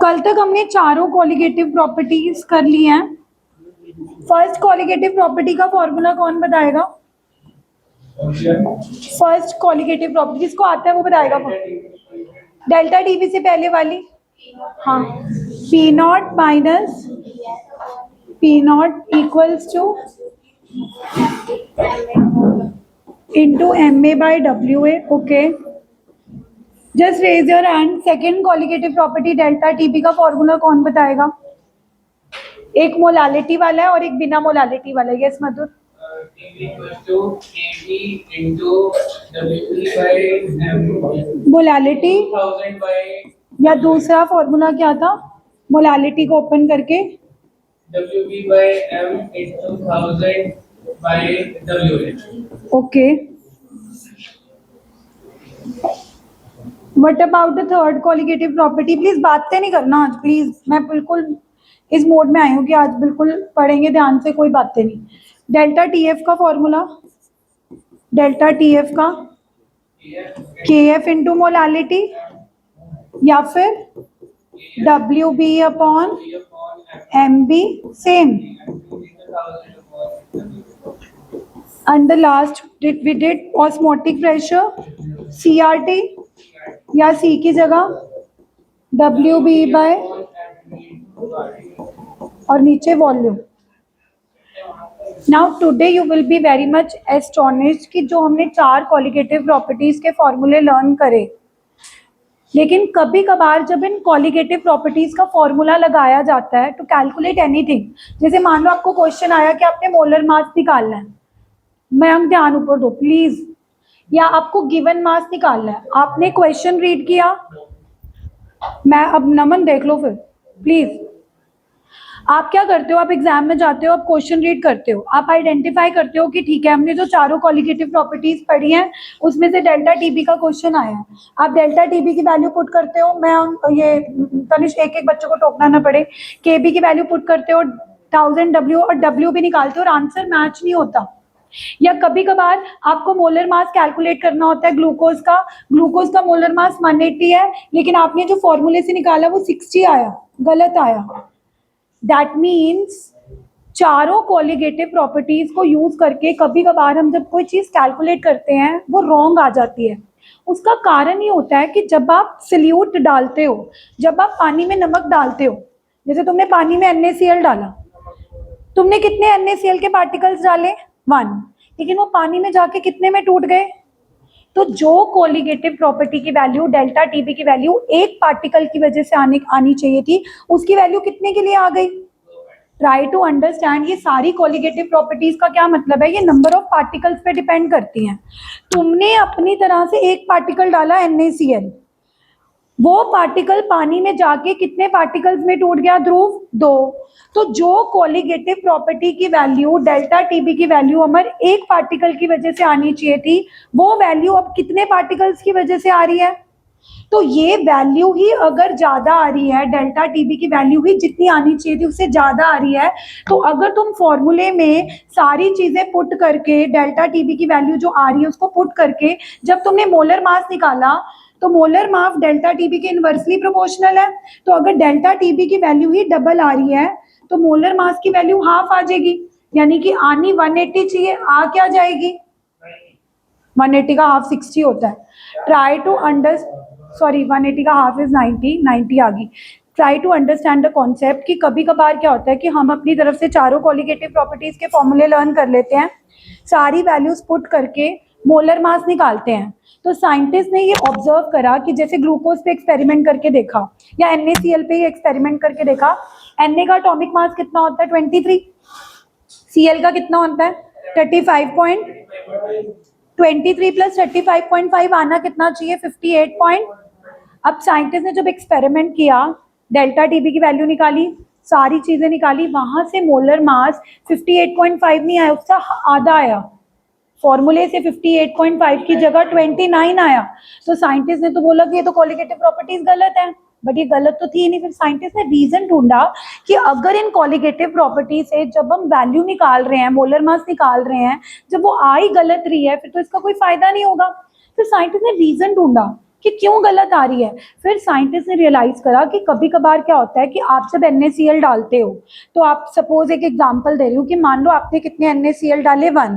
कल तक हमने चारों कॉलिगेटिव प्रॉपर्टीज कर ली हैं। फर्स्ट कॉलिगेटिव प्रॉपर्टी का फॉर्मूला कौन बताएगा? फर्स्ट कॉलिगेटिव प्रॉपर्टी जिसको आता है वो बताएगा। डेल्टा टीवी से पहले वाली, हाँ, P naught minus P naught equals to into M A by W A. Okay, just raise your hand. Second colligative property delta TB B formula कौन बताएगा? एक मोलालिटी वाला है और एक बिना मोलालिटी वाला है। यस मधुर। मोलालिटी या दूसरा फॉर्मूला क्या था? मोलालिटी को ओपन करके WB by M into 1000 by WH. Okay, What about the third colligative property? Please बातें नहीं करना आज, प्लीज। मैं बिल्कुल इस मोड में आई हूँ कि आज बिल्कुल पढ़ेंगे ध्यान से, कोई बातें नहीं। डेल्टा टीएफ का फॉर्मूला, डेल्टा टीएफ का KF इंटू मोलालिटी या फिर WB upon MB, same. And the last we did osmotic pressure, CRT या C की जगह WB बाय और नीचे volume. Now today you will be very much astonished कि जो हमने चार कॉलिगेटिव प्रॉपर्टीज के फॉर्मूले लर्न करे, लेकिन कभी कभार जब इन कॉलिगेटिव प्रॉपर्टीज का फॉर्मूला लगाया जाता है टू कैलकुलेट एनीथिंग, जैसे मान लो आपको क्वेश्चन आया कि आपने मोलर मास निकालना है, मैं ध्यान ऊपर दो प्लीज, या आपको गिवन मास निकालना है, आपने क्वेश्चन रीड किया, मैं अब नमन देख लो फिर प्लीज। आप क्या करते हो? आप एग्जाम में जाते हो, आप क्वेश्चन रीड करते हो, आप आइडेंटिफाई करते हो कि ठीक है हमने जो चारों कॉलिगेटिव प्रॉपर्टीज पढ़ी हैं उसमें से डेल्टा टीबी का क्वेश्चन आया है, आप delta TB value value put करते हो। मैं ये तनिष्क एक एक बच्चों को टोकना ना पड़े, केबी की वैल्यू पुट करते हो, 1000 डब्ल्यू और डब्ल्यू भी निकालते हो और आंसर मैच नहीं होता। या कभी कभार आपको मोलर मास कैलकुलेट करना होता है ग्लूकोज का मोलर मास 180 है, लेकिन आपने जो फॉर्मूले से निकाला वो 60 आया, गलत आया। दैट मीन्स चारों कॉलिगेटिव प्रॉपर्टीज को यूज करके कभी कभार हम जब कोई चीज कैलकुलेट करते हैं वो रॉन्ग आ जाती है। उसका कारण ये होता है कि जब आप सल्यूट डालते हो, जब आप पानी में नमक डालते हो, जैसे तुमने पानी में NaCl डाला, तुमने कितने NaCl के पार्टिकल्स डाले? 1, लेकिन वो पानी में जाके कितने में टूट गए? तो जो कॉलिगेटिव प्रॉपर्टी की value delta TB value value एक पार्टिकल की वजह से आनी चाहिए थी, उसकी वैल्यू कितने के लिए आ गई? Try to understand. ये सारी कॉलिगेटिव प्रॉपर्टीज का क्या मतलब है? ये नंबर ऑफ पार्टिकल्स पे डिपेंड करती हैं। तुमने अपनी तरह से एक पार्टिकल डाला NaCl, वो पार्टिकल पानी में जाके कितने पार्टिकल्स में टूट गया ध्रुव? 2। तो जो कॉलिगेटिव प्रॉपर्टी की value delta TB value value हमारे एक पार्टिकल की वजह से आनी चाहिए थी, वो वैल्यू अब कितने पार्टिकल्स की वजह से आ रही है? तो ये वैल्यू ही अगर ज्यादा आ रही है, डेल्टा टीबी की वैल्यू ही जितनी आनी चाहिए थी उससे ज्यादा आ रही है, तो अगर तुम फॉर्मूले में सारी चीजें पुट करके डेल्टा टीबी की वैल्यू जो आ रही है उसको पुट करके जब तुमने मोलर मास निकाला, तो मोलर मास डेल्टा टीबी के इनवर्सली प्रोपोर्शनल है। तो अगर डेल्टा टीबी की वैल्यू ही डबल आ रही है तो मोलर मास की वैल्यू हाफ आ जाएगी, यानी कि आनी 180 चाहिए, आ क्या जाएगी? 180 का हाफ 60 होता है। ट्राई टू 180 का हाफ इज 90 आ गई। Try to understand the concept कि कभी कभार क्या होता है कि हम अपनी तरफ से चारों कॉलिगेटिव प्रॉपर्टीज के फॉर्मूले लर्न कर लेते हैं, सारी वैल्यूज पुट करके मोलर मास निकालते हैं। तो साइंटिस्ट ने ये ऑब्जर्व करा कि जैसे ग्लूकोज पे एक्सपेरिमेंट करके देखा या NaCl पे एक्सपेरिमेंट करके देखा, Na का एटॉमिक मास कितना होता है? 23। Cl का कितना होता है? 35. 23 प्लस 35.5 आना कितना चाहिए? 58. अब साइंटिस्ट ने जब एक्सपेरिमेंट किया, डेल्टा टीबी की वैल्यू निकाली, सारी चीजें निकाली, वहां से मोलर मास 58.5 नहीं आया, उसका आधा आया। फॉर्मूले से 58.5 की जगह 29 आया। तो साइंटिस्ट ने तो बोला कि ये तो कॉलिगेटिव प्रॉपर्टीज गलत है। बट ये गलत तो थी नहीं। फिर साइंटिस्ट ने रीजन ढूंढा कि अगर इन कॉलिगेटिव प्रॉपर्टी से जब हम वैल्यू निकाल रहे हैं, मोलर मास निकाल रहे हैं, जब वो आई गलत रही है फिर तो इसका कोई फायदा नहीं होगा। फिर साइंटिस्ट ने रीजन ढूंढा कि क्यों गलत आ रही है। फिर साइंटिस्ट ने रियलाइज करा कि कभी कभार क्या होता है कि आप जब NaCl डालते हो, तो आप सपोज एक एग्जांपल दे रही हूँ कि मान लो आपने कितने NaCl डाले 1,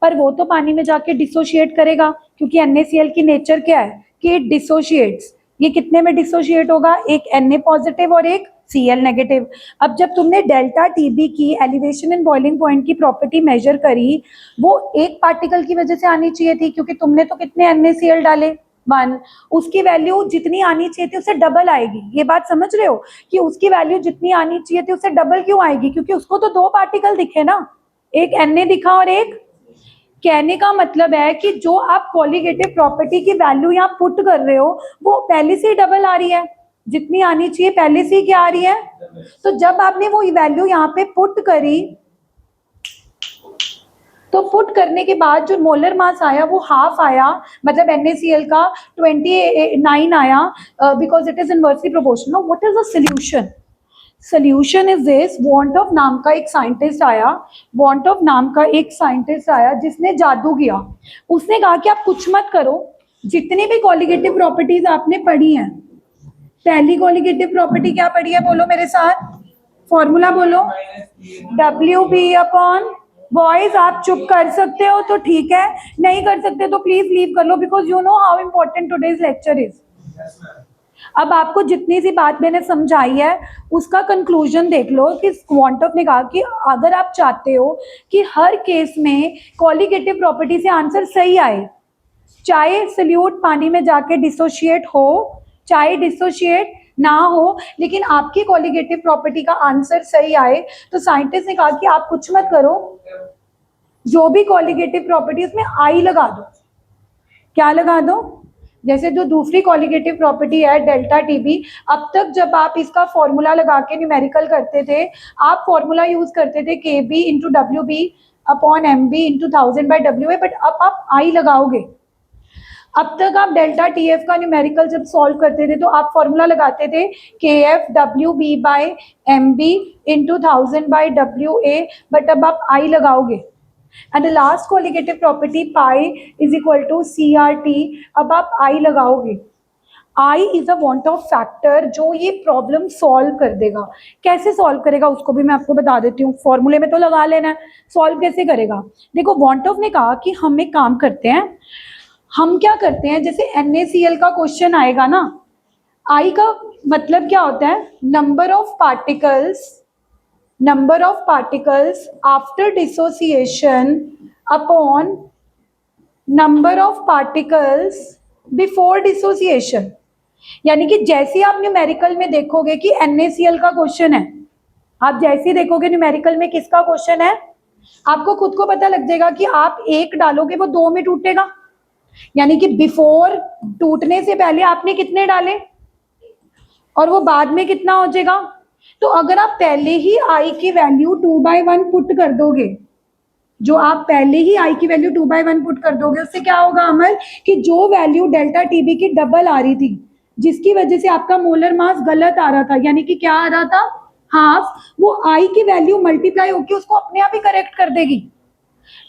पर वो तो पानी में जाके डिसोशिएट करेगा, क्योंकि NaCl की नेचर क्या है कि इट डिसोशिएट्स। ये कितने में डिसोशिएट होगा, एक Na पॉजिटिव और एक Cl नेगेटिव। अब जब तुमने डेल्टा Tb की एलिवेशन एंड बॉइलिंग पॉइंट की प्रॉपर्टी मेजर करी, वो एक पार्टिकल की वजह से आनी चाहिए थी, क्योंकि तुमने तो कितने NaCl डाले 1, उसकी वैल्यू जितनी आनी चाहिए थी उससे डबल आएगी। ये बात समझ रहे हो कि उसकी वैल्यू जितनी आनी चाहिए थी उससे डबल क्यों आएगी, क्योंकि उसको तो 2 पार्टिकल दिखे ना, एक Na दिखा और एक। कहने का मतलब है कि जो आप कॉलिगेटिव प्रॉपर्टी की वैल्यू यहाँ पुट कर रहे हो वो पहले से ही डबल आ रही है, जितनी आनी चाहिए पहले से ही क्या आ रही है। तो जब आपने वो वैल्यू यहाँ पे पुट करी, तो पुट करने के बाद जो मोलर मास आया वो हाफ आया, मतलब NaCl का 29 आया, because it is inversely proportional. What is the solution? Solution is this, van't Hoff नाम का एक साइंटिस्ट आया, वॉन्टॉफ नाम का एक साइंटिस्ट आया जिसने जादू किया। उसने कहा कि आप कुछ मत करो, जितनी भी कॉलिगेटिव प्रॉपर्टीज आपने पढ़ी हैं, पहली कॉलिगेटिव प्रॉपर्टी क्या पढ़ी है, बोलो मेरे साथ, फॉर्मूला बोलो, WB अपॉन। बॉयज आप चुप कर सकते हो तो ठीक है, नहीं कर सकते तो प्लीज लीव कर लो, because you know how important today's lecture is. अब आपको जितनी सी बात मैंने समझाई है उसका कंक्लूजन देख लो कि क्वांटम ने कहा कि अगर आप चाहते हो कि हर केस में कॉलिगेटिव प्रॉपर्टी से आंसर सही आए, चाहे सल्यूट पानी में जाके डिसोशिएट हो चाहे डिसोशिएट ना हो, लेकिन आपकी कॉलिगेटिव प्रॉपर्टी का आंसर सही आए, तो साइंटिस्ट ने कहा कि आप कुछ मत करो, जो भी कॉलिगेटिव प्रॉपर्टी उसमें आई लगा दो। क्या लगा दो? जैसे जो दूसरी कॉलिगेटिव प्रॉपर्टी है डेल्टा Tb, अब तक जब आप इसका फॉर्मूला लगा के न्यूमेरिकल करते थे, आप फॉर्मूला यूज करते थे Kb into WB upon MB into 1000/WA, but अब आप आई लगाओगे। अब तक आप डेल्टा TF का न्यूमेरिकल जब सॉल्व करते थे तो आप फॉर्मूला लगाते थे KF/WB/MB इंटू 1000/WA, बट अब आप आई लगाओगे। And the last colligative property pi is equal to CRT, अब आप आई लगाओगे। I is a van't Hoff factor जो ये प्रॉब्लम सॉल्व कर देगा। कैसे सॉल्व करेगा उसको भी मैं आपको बता देती हूँ, फॉर्मूले में तो लगा लेना है, सॉल्व कैसे करेगा। देखो वॉन्ट ऑफ ने कहा कि हम एक काम करते हैं, हम क्या करते हैं, जैसे NaCl का क्वेश्चन आएगा ना, आई का मतलब क्या होता है, number of particles after dissociation upon number of particles before dissociation. यानी कि जैसे आप न्यूमेरिकल में देखोगे कि NaCl का क्वेश्चन है, आप जैसे देखोगे न्यूमेरिकल में किसका क्वेश्चन है, आपको खुद को पता लग जाएगा कि आप एक डालोगे वो 2 में टूटेगा, यानी कि बिफोर टूटने से पहले आपने कितने डाले और वो बाद में कितना हो जाएगा। तो अगर आप पहले ही आई की वैल्यू 2/1 पुट कर दोगे, जो आप पहले ही आई की वैल्यू 2/1 पुट कर दोगे, उससे क्या होगा अमर, कि जो वैल्यू डेल्टा Tb की डबल आ रही थी, जिसकी वजह से आपका मोलर मास गलत आ रहा था, यानी कि क्या आ रहा था, हाफ, वो आई की वैल्यू मल्टीप्लाई होकर उसको अपने आप ही करेक्ट कर देगी।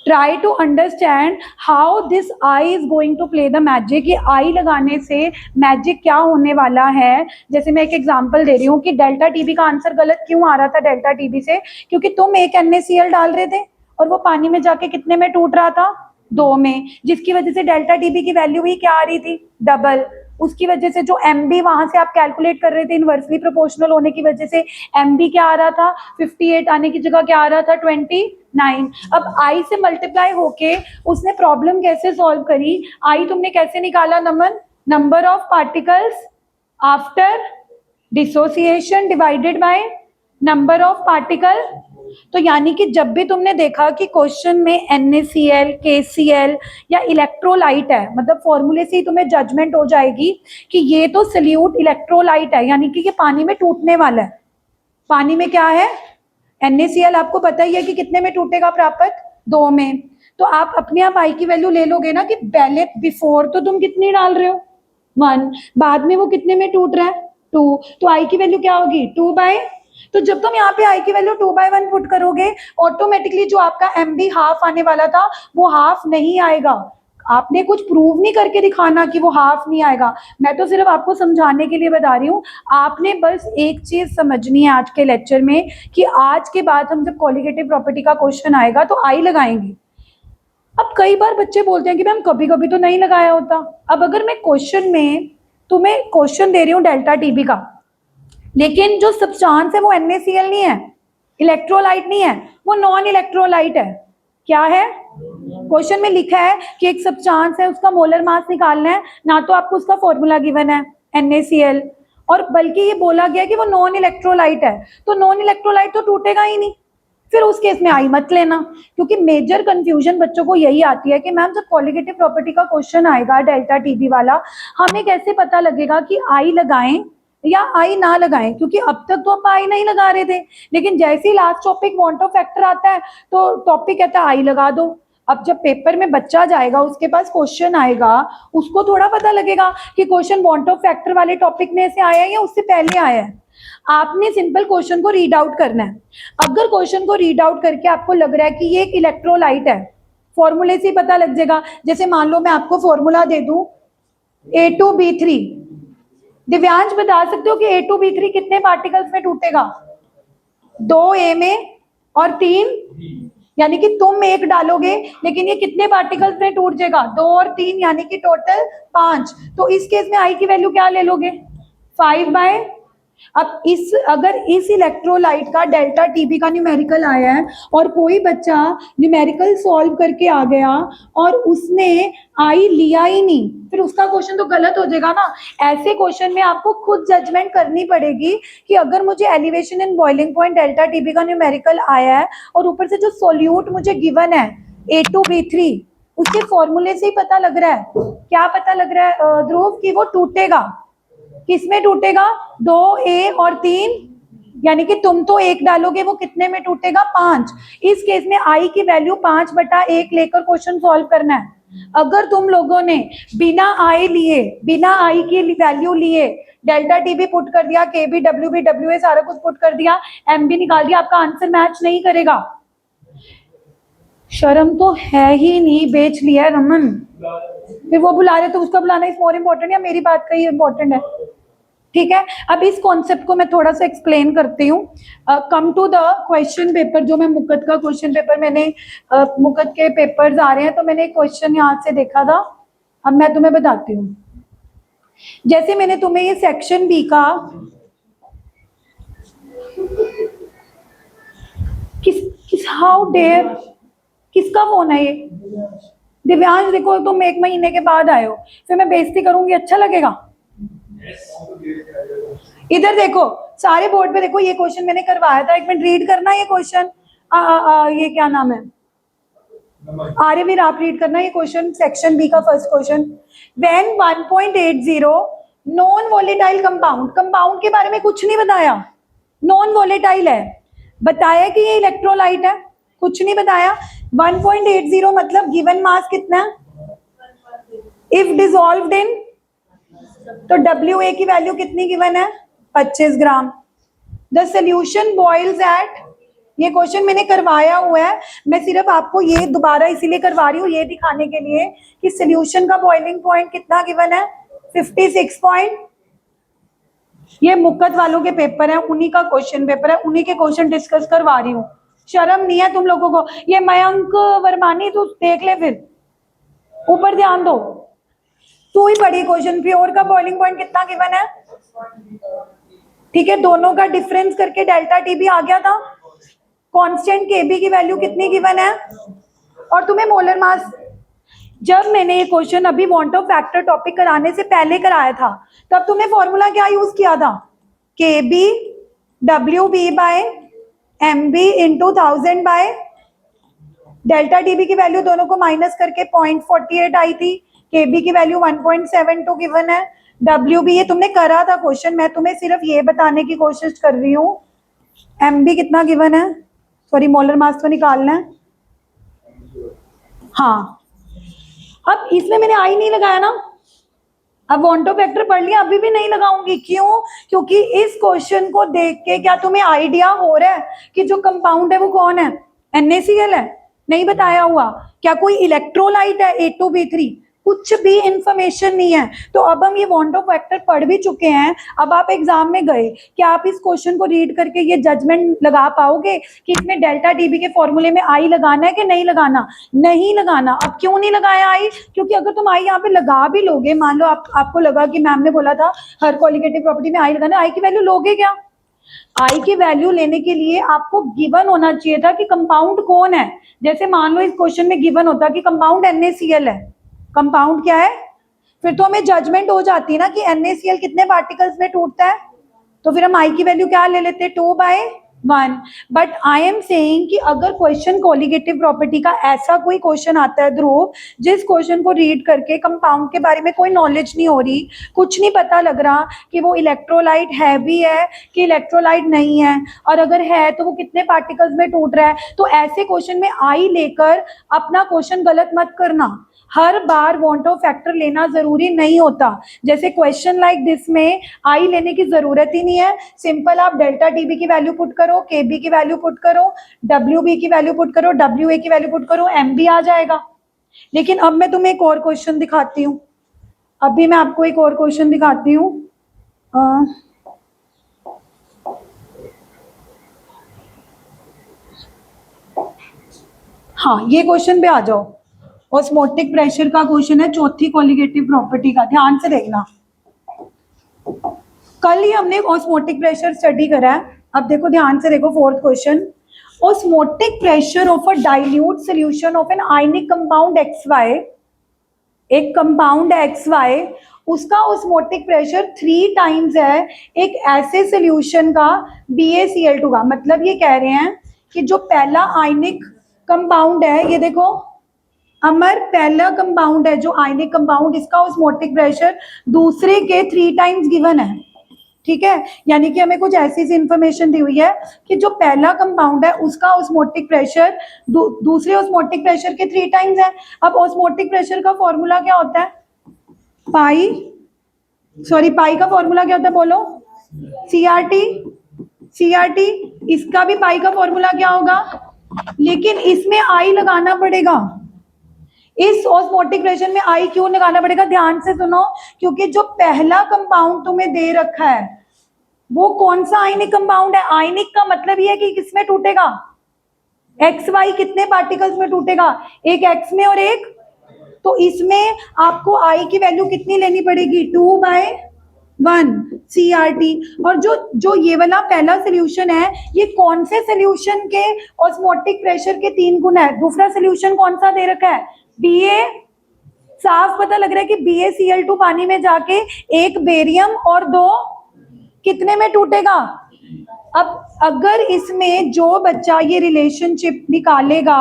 Try to understand how this I is going to play the magic. ये आई लगाने से मैजिक क्या होने वाला है। जैसे मैं एक एग्जांपल दे रही हूँ कि डेल्टा Tb का आंसर गलत क्यों आ रहा था डेल्टा Tb से, क्योंकि तुम एक NaCl डाल रहे थे और वो पानी में जाके कितने में टूट रहा था, 2 में, जिसकी वजह से डेल्टा Tb की वैल्यू ही क्या आ रही थी, डबल। उसकी वजह से जो MB वहां से आप कैलकुलेट कर रहे थे इनवर्सली प्रोपोर्शनल होने की वजह से MB क्या आ रहा था, 58 आने की जगह क्या आ रहा था, 29। अब आई से मल्टीप्लाई होके उसने प्रॉब्लम कैसे सॉल्व करी, आई तुमने कैसे निकाला Naman, number of particles after dissociation divided by number of particle. तो यानी कि जब भी तुमने देखा कि क्वेश्चन में NaCl, KCl या इलेक्ट्रोलाइट है, मतलब फॉर्मूले से ही तुम्हें जजमेंट हो जाएगी कि ये तो सल्यूट इलेक्ट्रोलाइट है, यानी कि ये पानी में टूटने वाला है। पानी में क्या है, NaCl आपको पता ही है कि कितने में टूटेगा प्राप्त, 2 में। तो आप अपने आप आई की वैल्यू ले लोगे ना कि पहले बिफोर तो तुम कितनी डाल रहे हो, 1, बाद में वो कितने में टूट रहा है, 2, तो आई की वैल्यू क्या होगी 2/, तो जब तुम यहाँ पे आई की वैल्यू 2/1 पुट करोगे ऑटोमेटिकली जो आपका एम बी हाफ आने वाला था वो हाफ नहीं आएगा। आपने कुछ प्रूव नहीं करके दिखाना कि वो हाफ नहीं आएगा, मैं तो सिर्फ आपको समझाने के लिए बता रही हूँ। आपने बस एक चीज समझनी है आज के लेक्चर में कि आज के बाद हम जब कॉलिगेटिव प्रॉपर्टी का क्वेश्चन आएगा तो आई लगाएंगे। अब कई बार बच्चे बोलते हैं कि मैम कभी कभी तो नहीं लगाया होता। अब अगर मैं क्वेश्चन में तुम्हें क्वेश्चन दे रही हूँ डेल्टा टीबी का, लेकिन जो सब्सटेंस है वो NaCl नहीं है, इलेक्ट्रोलाइट नहीं है, वो नॉन इलेक्ट्रोलाइट है। क्या है? क्वेश्चन में लिखा है कि एक सब्सटेंस है, उसका मोलर मास निकालना है, ना तो आपको उसका फॉर्मूला गिवन है NaCl, और बल्कि ये बोला गया कि वो नॉन इलेक्ट्रोलाइट है, तो नॉन इलेक्ट्रोलाइट तो टूटेगा ही नहीं, फिर उस केस में आई मत लेना। क्योंकि मेजर कंफ्यूजन बच्चों को यही आती है कि मैम जब कॉलिगेटिव प्रॉपर्टी का क्वेश्चन आएगा डेल्टा टीबी वाला, हमें कैसे पता लगेगा कि आई लगाएं या आई ना लगाएं, क्योंकि अब तक तो हम आई नहीं लगा रहे थे, लेकिन जैसे ही last topic van't Hoff factor आता है तो टॉपिक कहता है आई लगा दो। अब जब पेपर में बच्चा जाएगा उसके पास क्वेश्चन आएगा, उसको थोड़ा पता लगेगा कि क्वेश्चन वांट ऑफ फैक्टर वाले टॉपिक में से आया है या उससे पहले आया है। आपने सिंपल क्वेश्चन को रीड आउट करना है। अगर क्वेश्चन को रीड आउट करके आपको लग रहा है कि ये एक इलेक्ट्रोलाइट है, फॉर्मूले से ही पता लग जाएगा। जैसे मान लो मैं आपको फॉर्मूला दे दूं A2B3, दिव्यांश बता सकते हो कि A2B3 कितने पार्टिकल्स में टूटेगा? 2A में और 3, यानी कि तुम एक डालोगे लेकिन ये कितने पार्टिकल्स में टूट जाएगा? 2 और 3, यानी कि टोटल 5। तो इस केस में आई की वैल्यू क्या ले लोगे? 5/। अब अगर इस इलेक्ट्रोलाइट का डेल्टा टीबी का न्यूमेरिकल आया है और कोई बच्चा न्यूमेरिकल सॉल्व करके आ गया और उसने आई लिया ही नहीं, फिर उसका क्वेश्चन तो गलत हो जाएगा ना। ऐसे क्वेश्चन में आपको खुद जजमेंट करनी पड़ेगी कि अगर मुझे elevation in boiling point delta TB का न्यूमेरिकल आया है और ऊपर से जो सोल्यूट मुझे गिवन है A2B3, उसके फॉर्मूले से ही पता लग रहा है, क्या पता लग रहा है ध्रुव, कि वो टूटेगा। किसमें टूटेगा? 2A और 3, यानी कि तुम तो 1 डालोगे, वो कितने में टूटेगा? 5। इस केस में आई की वैल्यू 5/1 लेकर क्वेश्चन सॉल्व करना है। अगर तुम लोगों ने बिना आई लिए, बिना आई की वैल्यू लिए डेल्टा टीबी पुट कर दिया, केबी डब्ल्यूबी डब्ल्यूए सारा कुछ पुट कर दिया, एमबी निकाल दिया, आपका आंसर मैच नहीं करेगा। शर्म तो है ही नहीं, बेच लिया है रमन। फिर वो बुला रहे तो उसका बुलाना इज मोर इम्पोर्टेंट या मेरी बात का ही इम्पोर्टेंट है? ठीक है, अब इस कॉन्सेप्ट को मैं थोड़ा सा एक्सप्लेन करती हूँ। Come to the question paper, जो मैं मुकद का क्वेश्चन पेपर, मैंने मुकद के पेपर्स आ रहे हैं तो मैंने एक क्वेश्चन यहाँ से देखा था, अब मैं तुम्हें बताती हूँ। जैसे मैंने तुम्हें ये सेक्शन बी का हाउ डेयर, किसका फोन है ये? दिव्यांश देखो, तुम 1 महीने के बाद आए हो, फिर मैं बेइज्जती करूंगी, अच्छा लगेगा? इधर देखो, सारे बोर्ड पे देखो, ये क्वेश्चन मैंने करवाया था, एक मिनट रीड करना ये क्वेश्चन। ये क्या नाम है? आर्यवीर, आप रीड करना ये क्वेश्चन, सेक्शन बी का first question. When 1.80 non volatile compound, compound के बारे में कुछ नहीं बताया, नॉन वोलेटाइल है, बताया कि ये इलेक्ट्रोलाइट है, कुछ नहीं बताया। 1.80 मतलब गिवन मास कितना? इफ डिसॉल्व्ड इन, तो WA की वैल्यू कितनी गिवन है? 25 ग्राम। द सोल्यूशन बॉइल्स एट, ये क्वेश्चन मैंने करवाया हुआ है, मैं सिर्फ आपको ये दोबारा इसीलिए करवा रही हूँ, ये दिखाने के लिए कि सोल्यूशन का बॉइलिंग पॉइंट कितना गिवन है? 56 पॉइंट। ये मुक्कत वालों के पेपर है, उन्हीं का क्वेश्चन पेपर है, उन्हीं के क्वेश्चन डिस्कस करवा रही हूँ। शर्म नहीं है तुम लोगों को? ये मयंक वर्मानी, तू देख ले, फिर ऊपर ध्यान दो, तू ही पढ़ी क्वेश्चन। प्योर का बॉइलिंग पॉइंट कितना गिवन है? ठीक है, दोनों का डिफरेंस करके डेल्टा टीबी आ गया था। कांस्टेंट केबी की वैल्यू कितनी गिवन है? और तुम्हें मोलर मास, जब मैंने ये क्वेश्चन अभी वांट ऑफ फैक्टर टॉपिक कराने से पहले कराया था, तब तुम्हें फॉर्मूला क्या यूज किया था? KB WB by MB into 1000 by delta TB value वैल्यू दोनों को माइनस करके 0.48 आई थी। केबी की वैल्यू 1.72 गिवन है। WB ये तुमने करा था क्वेश्चन, मैं तुम्हें सिर्फ ये बताने की कोशिश कर रही हूँ। MB कितना गिवन है? सॉरी, मोलर मास तो निकालना है। हाँ, अब इसमें मैंने आई नहीं लगाया ना, अब वॉन्टो फैक्टर पढ़ लिया, अभी भी नहीं लगाऊंगी। क्यों? क्योंकि इस क्वेश्चन को देख के क्या तुम्हें आइडिया हो रहा है कि जो कंपाउंड है वो कौन है? NaCl है? नहीं बताया हुआ। क्या कोई इलेक्ट्रोलाइट है A2B3? कुछ भी इंफॉर्मेशन नहीं है। तो अब हम ये वॉन्टो फैक्टर पढ़ भी चुके हैं। अब आप एग्जाम में गए, क्या आप इस क्वेश्चन को रीड करके ये जजमेंट लगा पाओगे कि इसमें डेल्टा टीबी के फॉर्मूले में आई लगाना है कि नहीं लगाना? नहीं लगाना। अब क्यों नहीं लगाया आई? क्योंकि अगर तुम आई यहाँ पे लगा भी लोगे, मान लो आपको लगा कि मैम ने बोला था हर कोलिगेटिव प्रॉपर्टी में आई लगाना, आई की वैल्यू लोगे क्या? आई की वैल्यू लेने के लिए आपको गिवन होना चाहिए था कि कंपाउंड कौन है। जैसे मान लो इस क्वेश्चन में गिवन होता कि कंपाउंड NaCl है। कंपाउंड क्या है? फिर तो हमें जजमेंट हो जाती है ना कि NaCl कितने पार्टिकल्स में टूटता है, तो फिर हम आई की वैल्यू क्या ले लेते? 2/1। बट आई एम सेइंग कि अगर क्वेश्चन कोलिगेटिव प्रॉपर्टी का ऐसा कोई क्वेश्चन आता है ध्रुव, जिस क्वेश्चन को रीड करके कंपाउंड के बारे में कोई नॉलेज नहीं हो रही, कुछ नहीं पता लग रहा कि वो इलेक्ट्रोलाइट है भी है कि इलेक्ट्रोलाइट नहीं है, और अगर है तो वो कितने पार्टिकल्स में टूट रहा है, तो ऐसे क्वेश्चन में आई लेकर अपना क्वेश्चन गलत मत करना। हर बार वॉन्टो फैक्टर लेना जरूरी नहीं होता। जैसे क्वेश्चन लाइक दिस में आई लेने की जरूरत ही नहीं है। सिंपल आप delta TB value value put करो, केबी की वैल्यू पुट करो, डब्ल्यूबी की वैल्यू पुट करो, डब्ल्यूए की वैल्यू पुट करो, एमबी आ जाएगा। लेकिन अब मैं तुम्हें एक और क्वेश्चन दिखाती हूँ। अभी मैं आपको एक और क्वेश्चन दिखाती हूँ। हाँ, ये क्वेश्चन पे आ जाओ। ऑस्मोटिक प्रेशर का क्वेश्चन है, चौथी कोलिगेटिव प्रॉपर्टी का। ध्यान से देखना, कल ही हमने ऑस्मोटिक प्रेशर स्टडी करा है। अब देखो, ध्यान से देखो, fourth question. Osmotic pressure of a dilute solution of an ionic compound XY, एक कंपाउंड है XY, उसका ऑस्मोटिक प्रेशर 3 टाइम्स है एक ऐसे सॉल्यूशन का BaCl2 का। मतलब ये कह रहे हैं कि जो पहला आयनिक कंपाउंड है, ये देखो अमर, पहला कंपाउंड है जो आयनिक कंपाउंड, इसका ऑस्मोटिक प्रेशर दूसरे के 3 टाइम्स गिवन है। ठीक है, यानी कि हमें कुछ ऐसी सी इंफॉर्मेशन दी हुई है कि जो पहला कंपाउंड है उसका ऑस्मोटिक प्रेशर दूसरे ऑस्मोटिक प्रेशर के 3 टाइम्स है। अब ऑस्मोटिक प्रेशर का फॉर्मूला क्या होता है? पाई का फॉर्मूला क्या होता है? बोलो। CRT। इसका भी पाई का फॉर्मूला क्या होगा? लेकिन इसमें आई लगाना पड़ेगा। इस ऑस्मोटिक प्रेशर में आई क्यों लगाना पड़ेगा? ध्यान से सुनो, क्योंकि जो पहला कंपाउंड तुम्हें दे रखा है वो कौन सा आयनिक कंपाउंड है? आयनिक का मतलब ये है कि किसमें टूटेगा? XY कितने पार्टिकल्स में टूटेगा? एक X में और एक, तो इसमें आपको आई की वैल्यू कितनी लेनी पड़ेगी? 2/1 CRT। और जो ये वाला पहला सोल्यूशन है, ये कौन से सोल्यूशन के ऑस्मोटिक प्रेशर के 3 गुना है? दूसरा सोल्यूशन कौन सा दे रखा है? BA। साफ पता लग रहा है कि BaCl2 पानी में जाके एक बेरियम और 2 कितने में टूटेगा? अब अगर इसमें जो बच्चा ये रिलेशनशिप निकालेगा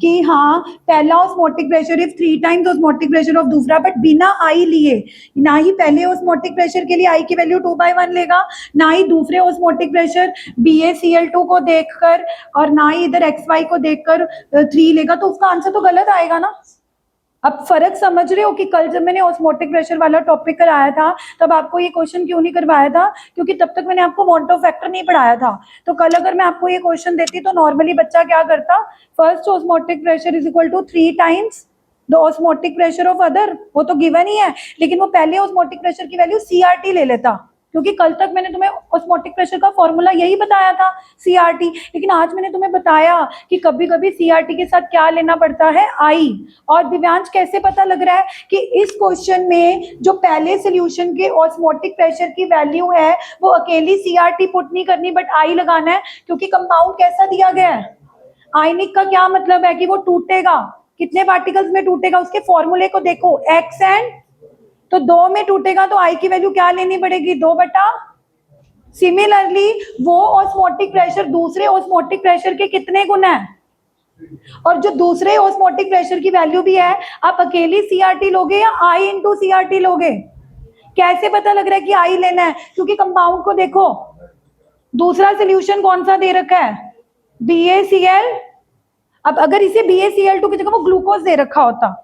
कि हाँ पहला osmotic pressure if 3 times osmotic pressure of दूसरा, बट बिना आई लिए, ना ही पहले ऑस्मोटिक प्रेशर के लिए आई की वैल्यू 2/1 लेगा, ना ही दूसरे ऑस्मोटिक प्रेशर BaCl2 को देखकर, और ना ही इधर XY को देखकर 3 लेगा, तो उसका आंसर तो गलत आएगा ना। अब फर्क समझ रहे हो कि कल जब मैंने ऑस्मोटिक प्रेशर वाला टॉपिक कराया था तब आपको ये क्वेश्चन क्यों नहीं करवाया था? क्योंकि तब तक मैंने आपको वॉन्टो फैक्टर नहीं पढ़ाया था। तो कल अगर मैं आपको ये क्वेश्चन देती तो नॉर्मली बच्चा क्या करता? First osmotic pressure is equal to 3 times the osmotic pressure of other, वो तो गिवन ही है, लेकिन वो पहले ऑस्मोटिक प्रेशर की वैल्यू CRT ले लेता, क्योंकि कल तक मैंने तुम्हें ऑस्मोटिक प्रेशर का फॉर्मूला यही बताया था, CRT। लेकिन आज मैंने तुम्हें बताया कि कभी कभी CRT के साथ क्या लेना पड़ता है? आई। और दिव्यांश, कैसे पता लग रहा है कि इस क्वेश्चन में जो पहले सोल्यूशन के ऑस्मोटिक प्रेशर की वैल्यू है वो अकेली CRT पुट नहीं करनी बट आई लगाना है? क्योंकि कंपाउंड कैसा दिया गया है? आयनिक का क्या मतलब है कि वो टूटेगा, कितने पार्टिकल्स में टूटेगा? उसके फॉर्मूले को देखो, X एंड, तो 2 में टूटेगा तो आई की वैल्यू क्या लेनी पड़ेगी? 2/। सिमिलरली वो ऑस्मोटिक प्रेशर दूसरे ऑस्मोटिक प्रेशर के कितने गुना है? और जो दूसरे ऑस्मोटिक प्रेशर की वैल्यू भी है, आप अकेली CRT लोगे या I इंटू CRT लोगे? कैसे पता लग रहा है कि आई लेना है? क्योंकि कंपाउंड को देखो, दूसरा सोल्यूशन कौन सा दे रखा है? BaCl। अब अगर इसे BaCl2 की जगह वो ग्लूकोज दे रखा होता,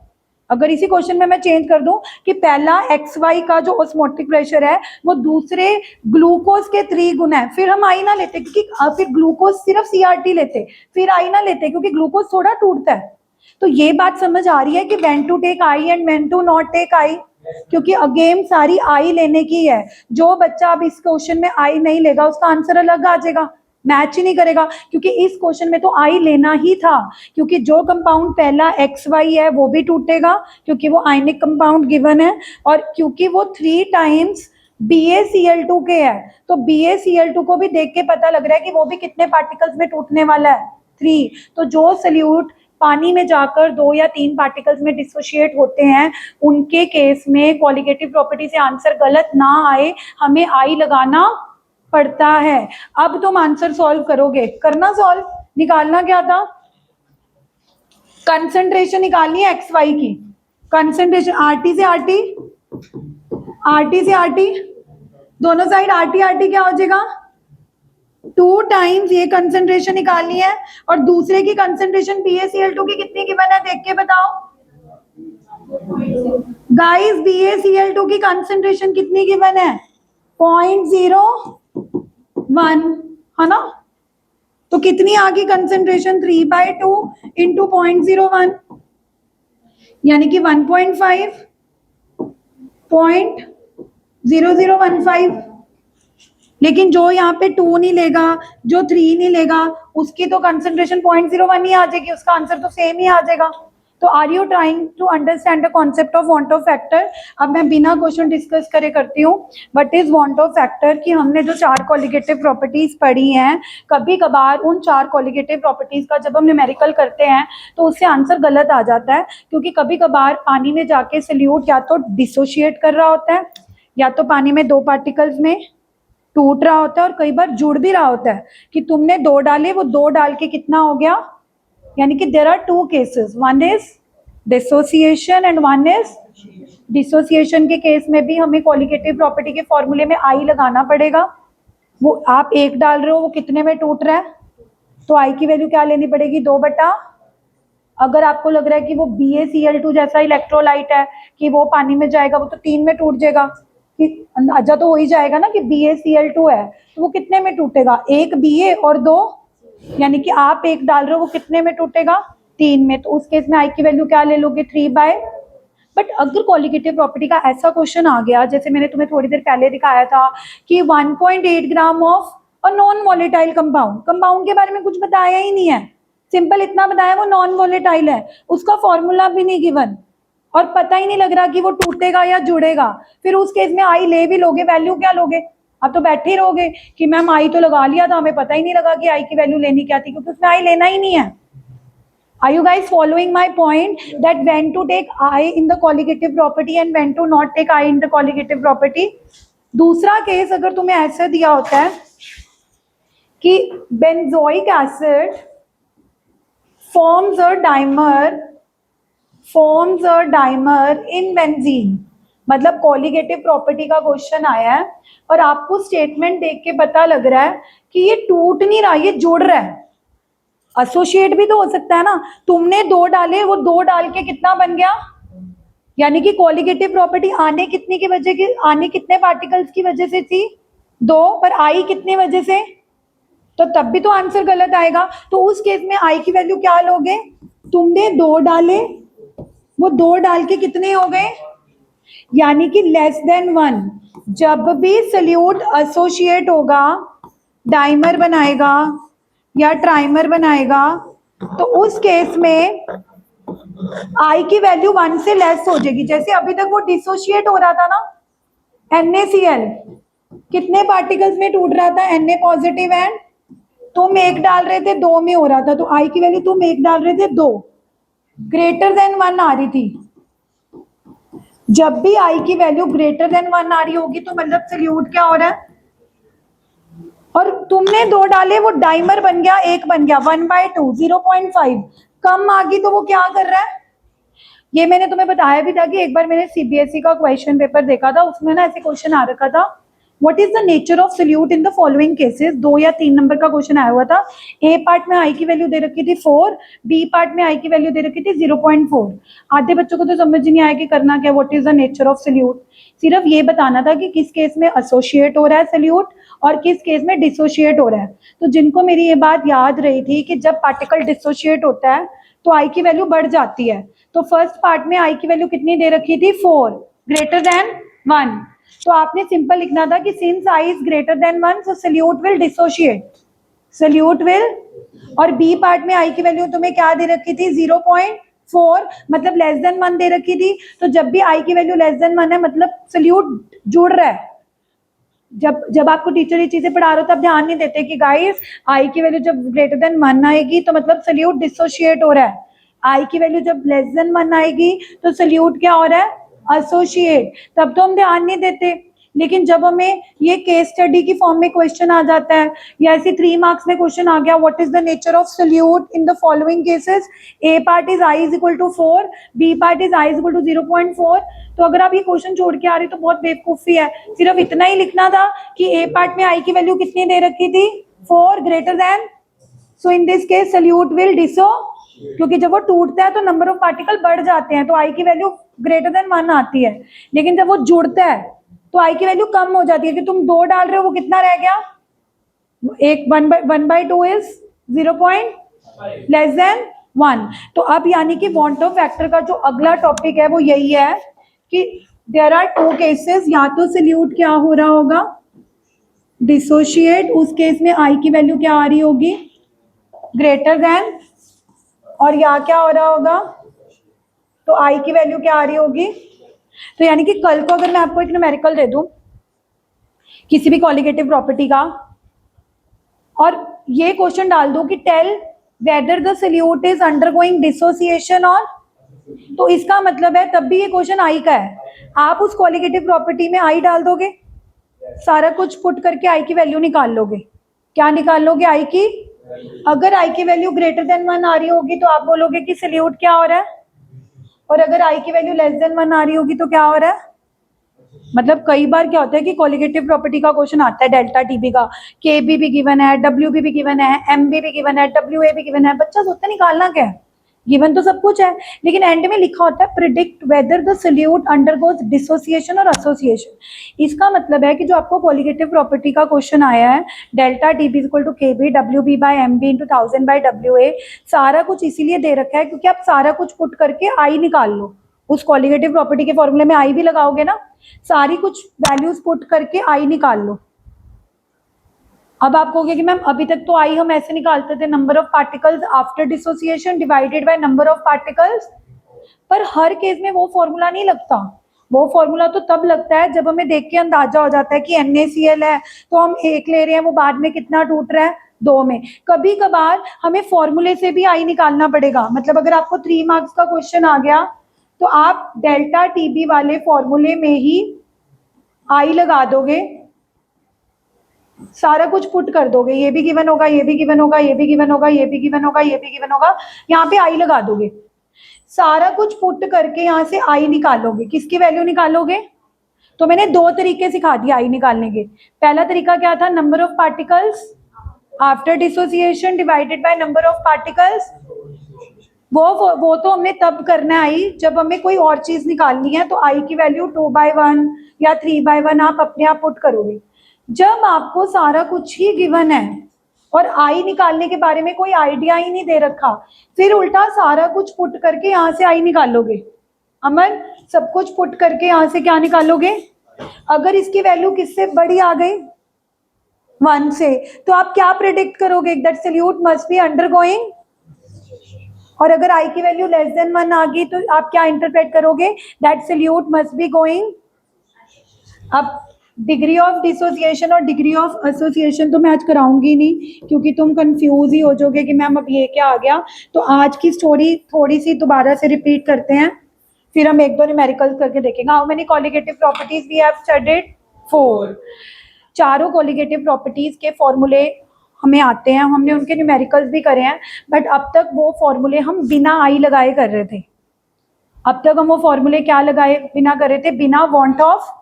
अगर इसी क्वेश्चन में मैं चेंज कर दूं कि पहला XY का जो ऑस्मोटिक प्रेशर है वो दूसरे ग्लूकोज के 3 गुना है, फिर हम आई ना लेते, क्योंकि फिर ग्लूकोज सिर्फ CRT लेते, फिर आई ना लेते, क्योंकि ग्लूकोज थोड़ा टूटता है। तो ये बात समझ आ रही है कि when to take I and when to not take I, क्योंकि अगेन सारी आई लेने की है। जो बच्चा अब इस क्वेश्चन में आई नहीं लेगा उसका आंसर अलग आ जाएगा, मैच ही नहीं करेगा, क्योंकि इस क्वेश्चन में तो आई लेना ही था, क्योंकि जो कंपाउंड पहला XY है वो भी टूटेगा क्योंकि वो आयनिक कंपाउंड गिवन है, और क्योंकि वो 3 टाइम्स BaCl2 के है, तो BaCl2 को भी देख के पता लग रहा है कि वो भी कितने पार्टिकल्स में टूटने वाला है, 3। तो जो सल्यूट पानी में जाकर 2 या 3 पार्टिकल्स में डिसोशिएट होते हैं उनके केस में क्वालिटेटिव प्रॉपर्टी से आंसर गलत ना आए, हमें आई लगाना पड़ता है। अब तुम आंसर सॉल्व करोगे, करना सॉल्व, निकालना क्या था, कंसंट्रेशन निकालनी है XY की, कंसंट्रेशन RT से RT, RT से RT, दोनों साइड RT RT क्या हो जाएगा, 2 टाइम्स ये कंसंट्रेशन निकालनी है, और दूसरे की कंसंट्रेशन BaCl2 की कितनी गिवन है देख के बताओ गाइस, BaCl2 की कंसंट्रेशन कितनी गिवन है, 0.01 है ना, तो कितनी आ गई कंसंट्रेशन, 3/2 इंटू 0.01 यानी कि 1.5 0.0015। लेकिन जो यहाँ पे 2 नहीं लेगा, जो 3 नहीं लेगा, उसकी तो कंसंट्रेशन 0.01 ही आ जाएगी, उसका आंसर तो सेम ही आ जाएगा। तो are you trying to understand the concept of van't Hoff factor. अब मैं बिना क्वेश्चन डिस्कस करे करती हूँ, what is van't Hoff factor, कि हमने जो 4 कॉलिगेटिव प्रॉपर्टीज पढ़ी हैं, कभी कभार उन 4 कॉलिगेटिव प्रॉपर्टीज का जब हम न्यूमेरिकल करते हैं तो उससे आंसर गलत आ जाता है, क्योंकि कभी कभार पानी में जाके सल्यूट या तो डिसोशिएट कर रहा होता है, या तो पानी में 2 पार्टिकल्स में टूट रहा होता है, और कई बार जुड़ भी रहा होता है कि तुमने 2 डाले, वो 2 डाल के कितना हो गया, यानी कि there are 2 cases, one is dissociation and one is dissociation के केस में भी हमें क्वालिटेटिव प्रॉपर्टी के फॉर्मूले में आई लगाना पड़ेगा। वो आप 1 डाल रहे हो, वो कितने में टूट रहा है, तो आई की वैल्यू क्या लेनी पड़ेगी, 2/। अगर आपको लग रहा है कि वो BaCl2 जैसा इलेक्ट्रोलाइट है कि वो पानी में जाएगा वो तो 3 में टूट जाएगा, कि अंदाजा तो हो ही जाएगा ना कि BaCl2 है, तो वो कितने में टूटेगा, 1 Ba और 2, यानी कि आप 1 डाल रहे हो वो कितने में टूटेगा, 3 में। तो उस केस में आई की वैल्यू क्या ले लोगे, 3/। बट अगर क्वालिटेटिव प्रॉपर्टी का ऐसा क्वेश्चन आ गया, जैसे मैंने तुम्हें थोड़ी देर पहले दिखाया था कि 1.8 gram of a non volatile compound, compound के बारे में कुछ बताया ही नहीं है, सिंपल इतना बताया वो नॉन वॉलेटाइल है, उसका फॉर्मूला भी नहीं गिवन, और पता ही नहीं लग रहा कि वो टूटेगा या जुड़ेगा, फिर उस केस में आई ले भी लोगे, वैल्यू क्या लोगे, आप तो बैठे ही रहोगे कि मैम आई तो लगा लिया था, हमें पता ही नहीं लगा कि आई की वैल्यू लेनी क्या थी, क्योंकि उसमें आई लेना ही नहीं है। Are you guys following my point that when to take I in the colligative property and when to not take I in the colligative property? दूसरा केस अगर तुम्हें ऐसे दिया होता है कि benzoic acid forms a dimer in benzene, मतलब colligative property का क्वेश्चन आया है और आपको स्टेटमेंट देख के पता लग रहा है कि ये टूट नहीं रहा, ये जुड़ रहा है, एसोसिएट भी तो हो सकता है ना, तुमने 2 डाले, वो 2 डाल के कितना बन गया, यानी कि कॉलिगेटिव प्रॉपर्टी आने कितने की वजह की, आने कितने पार्टिकल्स की वजह से थी, 2, पर आई कितने वजह से, तो तब भी तो आंसर गलत आएगा। तो उस केस में आई की वैल्यू क्या लोगे, तुमने 2 डाले, वो 2 डाल के कितने हो गए, यानी कि लेस देन 1। जब भी सल्यूट एसोसिएट होगा, डाइमर बनाएगा या ट्राइमर बनाएगा, तो उस केस में आई की वैल्यू 1 से लेस हो जाएगी। जैसे अभी तक वो डिसोशिएट हो रहा था ना, NaCl कितने पार्टिकल्स में टूट रहा था, Na पॉजिटिव एंड, तुम 1 डाल रहे थे 2 में हो रहा था, तो आई की वैल्यू तुम 1 डाल रहे थे 2, ग्रेटर देन 1 आ रही थी। जब भी आई की वैल्यू ग्रेटर देन 1 आ रही होगी तो मतलब सल्यूट क्या हो रहा है, और तुमने 2 डाले, वो डाइमर बन गया, 1 बन गया, 1/2 0.5 कम आ गई, तो वो क्या कर रहा है, ये मैंने तुम्हें बताया भी था कि एक बार मैंने CBSE का क्वेश्चन पेपर देखा था, उसमें ना ऐसे क्वेश्चन आ रखा था what is the nature of solute in the following cases. 2 या 3 नंबर का क्वेश्चन आया हुआ था। ए पार्ट में आई की वैल्यू दे रखी थी 4, बी पार्ट में आई की वैल्यू दे रखी थी 0.4। आधे बच्चों को तो समझ नहीं आया कि करना क्या, what is the nature of solute. सिर्फ ये बताना था कि किस केस में एसोसिएट हो रहा है सोल्यूट और किस केस में डिसोशिएट हो रहा है। तो जिनको मेरी ये बात याद रही थी कि जब पार्टिकल डिसोशिएट होता है तो आई की वैल्यू बढ़ जाती है, तो फर्स्ट पार्ट में आई की वैल्यू कितनी दे रखी थी 4 ग्रेटर देन 1। तो आपने सिंपल लिखना था कि since I is greater than 1 so solute will dissociate, solute will. और बी पार्ट में आई की वैल्यू तुम्हें क्या दे रखी थी 0.4, मतलब लेस देन 1 दे रखी थी। तो जब भी आई की वैल्यू लेस देन 1 है मतलब सोल्यूट जुड़ रहा है। जब आपको टीचर ये चीजें पढ़ा रहे हो तब ध्यान नहीं देते कि गाइस आई की वैल्यू जब ग्रेटर देन 1 आएगी तो मतलब सोल्यूट डिसोशिएट हो रहा है, आई की वैल्यू जब लेस देन 1 आएगी तो सोल्यूट क्या हो रहा है एसोसिएट। तब तो हम ध्यान नहीं देते, लेकिन जब हमें ये केस स्टडी की फॉर्म में क्वेश्चन आ जाता है या ऐसे 3 मार्क्स में क्वेश्चन आ गया what is the nature of solute in the following cases, A part is I is equal to 4, B part is I is equal to 0.4, तो अगर आप ये क्वेश्चन छोड़ के आ रहे तो बहुत बेवकूफी है। सिर्फ इतना ही लिखना था कि ए पार्ट में आई की वैल्यू कितनी दे रखी थी 4 greater than, so in this case solute will dissociate, क्योंकि जब वो टूटता है तो नंबर ऑफ पार्टिकल बढ़ जाते हैं तो आई की वैल्यू ग्रेटर देन 1 आती है, लेकिन जब वो जुड़ता है तो आई की वैल्यू कम हो जाती है कि तुम 2 डाल रहे हो वो कितना रह गया, एक 1/2 इज 0. Less than 1। तो अब यानी कि वांट ऑफ फैक्टर का जो अगला टॉपिक है वो यही है कि देयर आर 2 केसेस, या तो सोल्यूट क्या हो रहा होगा डिसोशिएट, उस केस में आई की वैल्यू क्या आ रही होगी ग्रेटर देन, और या क्या हो रहा होगा तो आई की वैल्यू क्या आ रही होगी। तो यानी कि कल को अगर मैं आपको एक न्यूमेरिकल दे दूं किसी भी कॉलिगेटिव प्रॉपर्टी का और ये क्वेश्चन डाल दूं कि tell whether the solute is undergoing dissociation, और तो इसका मतलब है तब भी ये क्वेश्चन आई का है। आप उस कॉलिगेटिव प्रॉपर्टी में आई डाल दोगे, सारा कुछ पुट करके आई की वैल्यू निकाल लोगे। क्या निकाल लोगे आई की, अगर आई की वैल्यू ग्रेटर देन 1 आ रही होगी तो आप बोलोगे कि सोल्यूट क्या हो रहा है, और अगर आई की वैल्यू लेस देन 1 आ रही होगी तो क्या हो रहा है। मतलब कई बार क्या होता है कि कॉलिगेटिव प्रॉपर्टी का क्वेश्चन आता है डेल्टा टीबी का, के बी भी गिवन है, डब्ल्यू बी भी गिवन है, एम बी भी गिवन है, डब्ल्यू ए भी गिवन है, बच्चा सोचता है निकालना क्या है, गिवन तो सब कुछ है, लेकिन एंड में लिखा होता है predict weather the solute undergoes dissociation और एसोसिएशन। इसका मतलब है कि जो आपको कॉलिगेटिव प्रॉपर्टी का क्वेश्चन आया है delta T B equal to K B W B by M B into 1000 by W A, सारा कुछ इसीलिए दे रखा है क्योंकि आप सारा कुछ पुट करके आई निकाल लो। उस कॉलिगेटिव प्रॉपर्टी के फॉर्मूले में आई भी लगाओगे ना, सारी कुछ वैल्यूज पुट करके आई निकाल लो। अब आप कहोगे कि मैम अभी तक तो आई हम ऐसे निकालते थे number of particles after dissociation divided by number of particles, पर हर केस में वो फॉर्मूला नहीं लगता। वो फॉर्मूला तो तब लगता है जब हमें देख के अंदाजा हो जाता है कि NaCl है तो हम 1 ले रहे हैं, वो बाद में कितना टूट रहा है 2 में। कभी कभार हमें फॉर्मूले से भी आई निकालना पड़ेगा, मतलब अगर आपको 3 मार्क्स का क्वेश्चन आ गया तो आप डेल्टा टीबी वाले फॉर्मूले में ही आई लगा दोगे, सारा कुछ पुट कर दोगे, ये भी गिवन होगा, ये भी गिवन होगा, ये भी गिवन होगा, ये भी गिवन होगा, ये भी गिवन होगा, यहाँ पे आई लगा दोगे, सारा कुछ पुट करके यहाँ से आई निकालोगे। किसकी वैल्यू निकालोगे, तो मैंने 2 तरीके सिखा दिए आई निकालने के। पहला तरीका क्या था, number of particles after dissociation divided by number of particles. वो तो हमने तब करना है आई जब हमें कोई और चीज निकालनी है, तो आई की वैल्यू 2/1 या 3/1 आप अपने आप पुट करोगे। जब आपको सारा कुछ ही गिवन है और आई निकालने के बारे में कोई आइडिया ही नहीं दे रखा, फिर उल्टा सारा कुछ पुट करके यहाँ से आई निकालोगे। अमन, सब कुछ पुट करके यहाँ से क्या निकालोगे, अगर इसकी वैल्यू किससे बड़ी आ गई 1 से, तो आप क्या प्रेडिक्ट करोगे, that solute must be undergoing, और अगर आई की वैल्यू लेस देन 1 आ गई तो आप क्या इंटरप्रेट करोगे, that solute must be going. अब डिग्री ऑफ डिसोसिएशन और डिग्री ऑफ एसोसिएशन तो मैं आज कराऊंगी नहीं क्योंकि तुम कंफ्यूज ही हो जाओगे कि मैम अब ये क्या आ गया। तो आज की स्टोरी थोड़ी सी दोबारा से रिपीट करते हैं, फिर हम 1-2 न्यूमेरिकल्स करके देखेंगे। How many colligative properties we have studied, 4। चारों कॉलिगेटिव प्रॉपर्टीज के फॉर्मूले हमें आते हैं, हमने उनके न्यूमेरिकल्स भी करे हैं, बट अब तक वो फॉर्मूले हम बिना आई लगाए कर रहे थे। अब तक हम वो फॉर्मूले क्या लगाए बिना कर रहे थे, बिना वांट ऑफ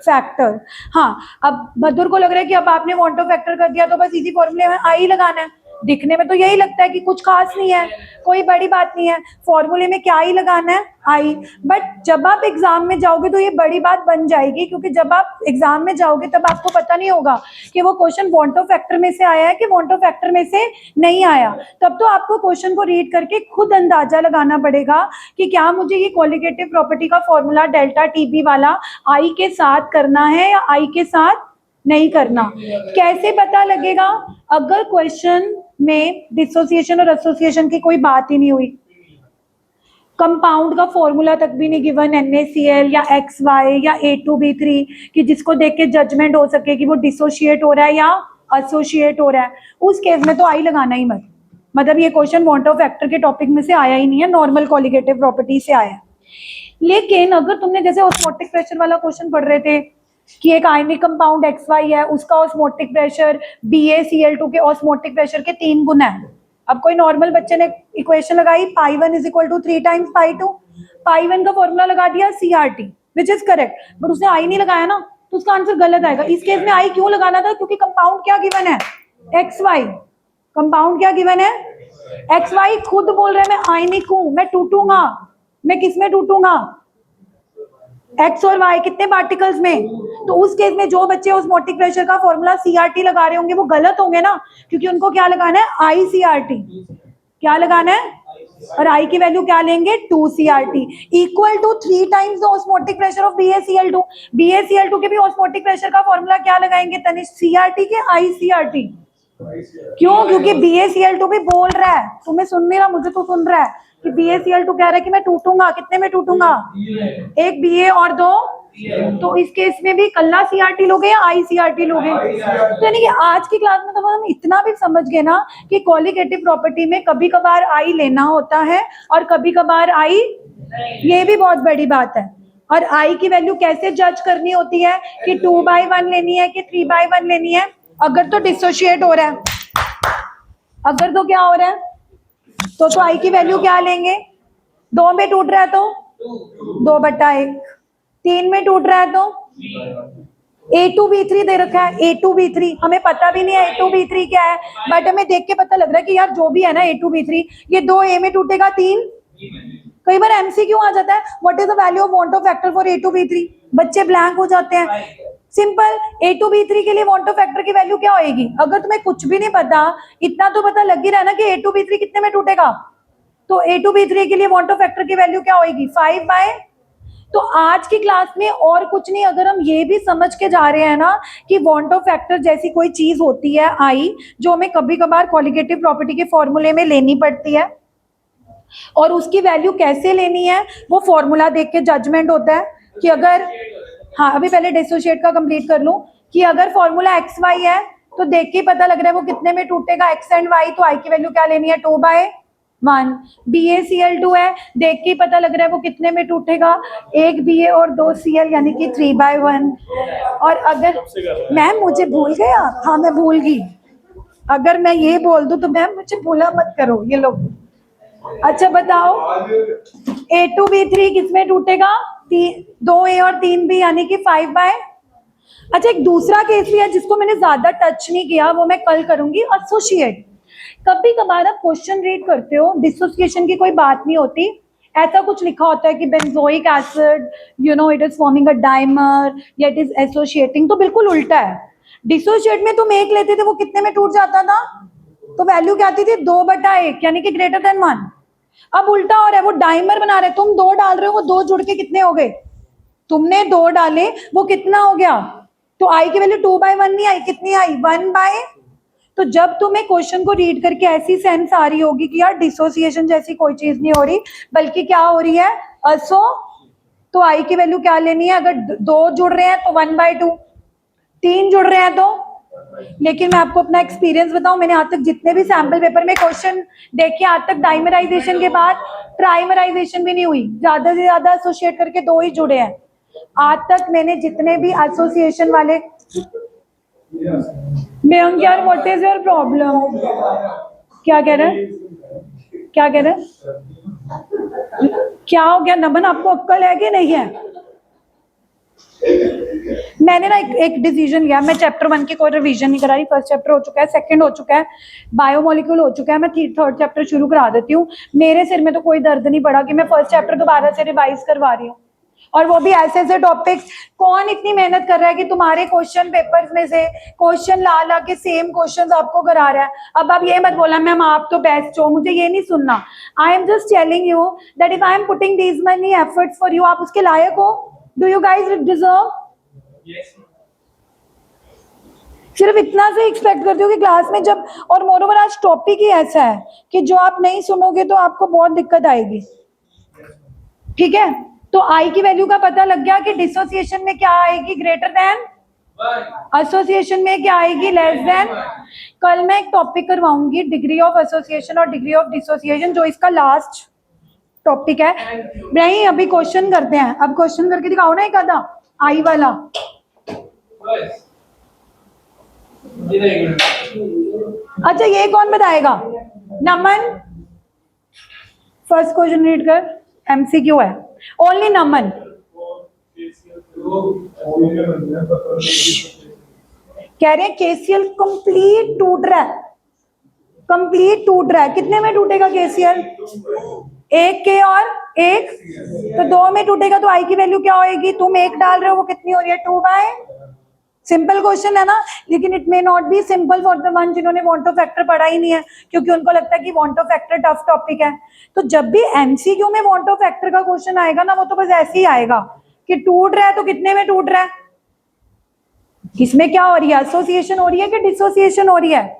फैक्टर। हाँ, अब मधुर को लग रहा है कि अब आपने वांट ऑफ फैक्टर कर दिया तो बस इसी फॉर्मूले में आई लगाना है। दिखने में तो यही लगता है कि कुछ खास नहीं है, कोई बड़ी बात नहीं है, फॉर्मूले में क्या ही लगाना है, आई। बट जब आप एग्जाम में जाओगे तो ये बड़ी बात बन जाएगी, क्योंकि जब आप एग्जाम में जाओगे तब आपको पता नहीं होगा कि वो क्वेश्चन वांट ऑफ फैक्टर में से आया है कि वांट ऑफ फैक्टर में से नहीं आया। तब तो आपको क्वेश्चन को रीड करके खुद अंदाजा लगाना पड़ेगा कि क्या मुझे ये क्वालिटेटिव प्रॉपर्टी का फॉर्मूला डेल्टा टीबी वाला आई के साथ करना है या आई के साथ नहीं करना। कैसे पता लगेगा? अगर क्वेश्चन में डिसोसिएशन और एसोसिएशन की कोई बात ही नहीं हुई, कंपाउंड का फॉर्मूला तक भी नहीं गिवन, NaCl या XY या A2B3, कि जिसको देख के जजमेंट हो सके कि वो डिसोशिएट हो रहा है या एसोसिएट हो रहा है, उस केस में तो आई लगाना ही मत। मतलब ये क्वेश्चन वांट ऑफ फैक्टर के टॉपिक में से आया ही नहीं है, नॉर्मल क्वालिटेटिव प्रॉपर्टी से आया है। लेकिन अगर तुमने जैसे ऑस्मोटिक प्रेशर वाला क्वेश्चन पढ़ रहे थे कि एक आयनिक कंपाउंड XY है, उसका ऑस्मोटिक प्रेशर BaCl2 के ऑस्मोटिक प्रेशर के 3 गुना है। अब कोई नॉर्मल बच्चे ने इक्वेशन लगाई π1 = 3 times π2, π1 का फॉर्मूला लगा दिया CRT, which is correct, but उसने आई नहीं लगाया ना, तो उसका आंसर गलत आएगा। इस केस में आई क्यों लगाना था? क्योंकि कंपाउंड क्या गिवन है? XY। कंपाउंड क्या गिवन है? XY। खुद बोल रहे हैं मैं आयनिक हूं, मैं टूटूंगा। मैं किस में टूटूंगा? X और Y कितने पार्टिकल्स में? तो उस केस में जो बच्चे ऑस्मोटिक प्रेशर का फॉर्मूला CRT लगा रहे होंगे वो गलत होंगे ना, क्योंकि उनको क्या लगाना है? ICRT। क्या लगाना है? और I की वैल्यू क्या लेंगे? 2CRT equal to 3 times the osmotic pressure of BaCl2। BaCl2 के भी ऑस्मोटिक प्रेशर का फॉर्मूला क्या लगाएंगे तनिष? CRT के ICRT। क्यों? क्योंकि BaCl2 भी बोल रहा है, तुम्हें सुन नहीं रहा, मुझे तो सुन रहा है कि BaCl2 कह रहा है कि मैं टूटूंगा। कितने में टूटूंगा? एक Ba और 2, तो इस केस में भी कल्ला CRT लोगे या ICRT लोगे? तो यानी कि आज की क्लास में तो हम इतना भी समझ गए ना कि क्वालिटेटिव प्रॉपर्टी में कभी कभार आई लेना होता है और कभी कभार आई, ये भी बहुत बड़ी बात है। और आई की वैल्यू कैसे जज करनी होती है कि 2/1 लेनी है कि 3/1 लेनी है? अगर तो डिसोशिएट हो रहा है, अगर तो क्या हो रहा है, तो आई की वैल्यू क्या लेंगे? 2 में टूट रहा है तो 2/1, 3 में टूट रहा है तो A2B3 दे रखा है। A2B3 हमें पता भी नहीं है A2B3 क्या है, बट हमें देख के पता लग रहा है कि यार जो भी है ना A2B3, ये 2A में टूटेगा, 3। कई बार MCQ आ जाता है, what is the value of van't Hoff factor for A2B3? बच्चे ब्लैंक हो जाते हैं। सिंपल, A2B3 के लिए वांट ऑफ फैक्टर की वैल्यू क्या होएगी? अगर तुम्हें कुछ भी नहीं पता, इतना तो पता लग ही रहा है ना कि A2B3 कितने में टूटेगा। तो A2B3 के लिए वांट ऑफ फैक्टर की वैल्यू क्या होएगी? 5/। तो आज की क्लास में और कुछ नहीं, अगर हम ये भी समझ के जा रहे हैं ना कि वांट ऑफ फैक्टर जैसी कोई चीज होती है आई, जो हमें कभी कभार क्वालिटेटिव प्रॉपर्टी के फॉर्मूले में लेनी पड़ती है, और उसकी वैल्यू कैसे लेनी है वो फॉर्मूला देख के जजमेंट होता है कि अगर, हाँ अभी पहले डिसोशिएट का कंप्लीट कर लूं, कि अगर फॉर्मूला XY है तो देख के पता लग रहा है वो कितने में टूटेगा, X एंड Y, तो आई की वैल्यू क्या लेनी है? 2/1। BaCl2 है, देख के पता लग रहा है वो कितने में टूटेगा, एक Ba और 2 Cl, यानी कि 3/1। और अगर मैम मुझे भूल गया, हाँ मैं भूल गई, अगर मैं ये बोल दूं तो मैम मुझे भूला मत करो, ये लो। अच्छा बताओ, A2B3 किसमें टूटेगा? 2A और 3B, यानी कि 5/। अच्छा, एक दूसरा केस भी है जिसको मैंने ज्यादा टच नहीं किया, वो मैं कल करूंगी, एसोसिएट। कभी कभार आप क्वेश्चन रीड करते हो, डिसोसिएशन की कोई बात नहीं होती, ऐसा कुछ लिखा होता है कि benzoic acid it is forming a dimer या इट इज एसोसिएटिंग, तो बिल्कुल उल्टा है। डिसोसिएट में तुम एक लेते थे, वो कितने में टूट जाता था? तो वैल्यू क्या आती थी? 2/1, यानी कि ग्रेटर देन 1। अब उल्टा हो रहा है, वो डाइमर बना रहे, तुम 2 डाल रहे हो, वो 2 जुड़ के कितने हो गए? तुमने 2 डाले, वो कितना हो गया? तो आई की वैल्यू 2/1 नहीं आई, कितनी आई? 1/। तो जब तुम्हें क्वेश्चन को रीड करके ऐसी सेंस आ रही होगी कि यार डिसोसिएशन जैसी कोई चीज नहीं हो रही, बल्कि क्या हो रही है? असो, तो आई की वैल्यू क्या लेनी है? अगर 2 जुड़ रहे हैं तो 1/2, 3 जुड़ रहे हैं तो। लेकिन मैं आपको अपना एक्सपीरियंस बताऊं, मैंने आज तक जितने भी सैंपल पेपर में क्वेश्चन देखे, आज तक डाइमराइजेशन के बाद प्राइमराइजेशन भी नहीं हुई, ज्यादा से ज्यादा एसोसिएट करके 2 ही जुड़े हैं। आज तक मैंने जितने भी एसोसिएशन वाले, मयंक यार व्हाट इज योर प्रॉब्लम? क्या कह रहे हैं? क्या कह रहे हैं? क्या हो गया नमन, आपको अक्ल है कि नहीं है? मैंने ना एक डिसीजन लिया, मैं चैप्टर 1 की कोई रिवीजन नहीं करा रही। फर्स्ट चैप्टर हो चुका है, सेकंड हो चुका है, बायोमोलिक्यूल हो चुका है, मैं थर्ड चैप्टर शुरू करा देती हूँ। मेरे सिर में तो कोई दर्द नहीं पड़ा कि मैं फर्स्ट चैप्टर दोबारा से रिवाइज करवा रही हूँ, और वो भी ऐसे ऐसे टॉपिक्स। कौन इतनी मेहनत कर रहा है कि तुम्हारे क्वेश्चन पेपर्स में से क्वेश्चन ला ला के सेम क्वेश्चंस आपको करा रहा है। अब आप ये मत बोला मैम आप तो बेस्ट हो, मुझे ये नहीं सुनना। I am just telling you that if I am putting these money efforts for you, आप उसके लायक हो। Do you guys deserve? सिर्फ इतना से एक्सपेक्ट करती हूँ कि क्लास में जब, और मोरोवर आज टॉपिक ही ऐसा है कि जो आप नहीं सुनोगे तो आपको बहुत दिक्कत आएगी। ठीक है, तो आई की वैल्यू का पता लग गया कि डिसोसिएशन में क्या आएगी, ग्रेटर देन, एसोसिएशन में क्या आएगी, लेस देन। कल मैं एक टॉपिक करवाऊंगी डिग्री ऑफ एसोसिएशन और डिग्री ऑफ डिसोसिएशन, जो इसका लास्ट टॉपिक है। नहीं, अभी क्वेश्चन करते हैं, अब क्वेश्चन करके दिखाओ ना एक आधा आई वाला। अच्छा, ये कौन बताएगा? नमन, फर्स्ट क्वेश्चन रीड कर, एमसीक्यू है, ओनली नमन। कह रहे हैं केसीएल कंप्लीट टूट रहा है, कंप्लीट टूट रहा है। कितने में टूटेगा केसीएल? एक के और एक, तो दो में टूटेगा, तो आई की वैल्यू क्या होगी? तुम एक डाल रहे हो, वो कितनी हो रही है? 2/। सिंपल क्वेश्चन है ना, लेकिन it may not be simple for the one जिन्होंने वॉन्टो फैक्टर पढ़ा ही नहीं है, क्योंकि उनको लगता है कि वॉन्टो फैक्टर टफ टॉपिक है। तो जब भी एमसीक्यू में वॉन्टो फैक्टर का क्वेश्चन आएगा ना, वो तो बस ऐसे ही आएगा कि टूट रहा है, तो कितने में टूट रहा है, इसमें क्या हो रही है, एसोसिएशन हो रही है कि डिसोसिएशन हो रही है।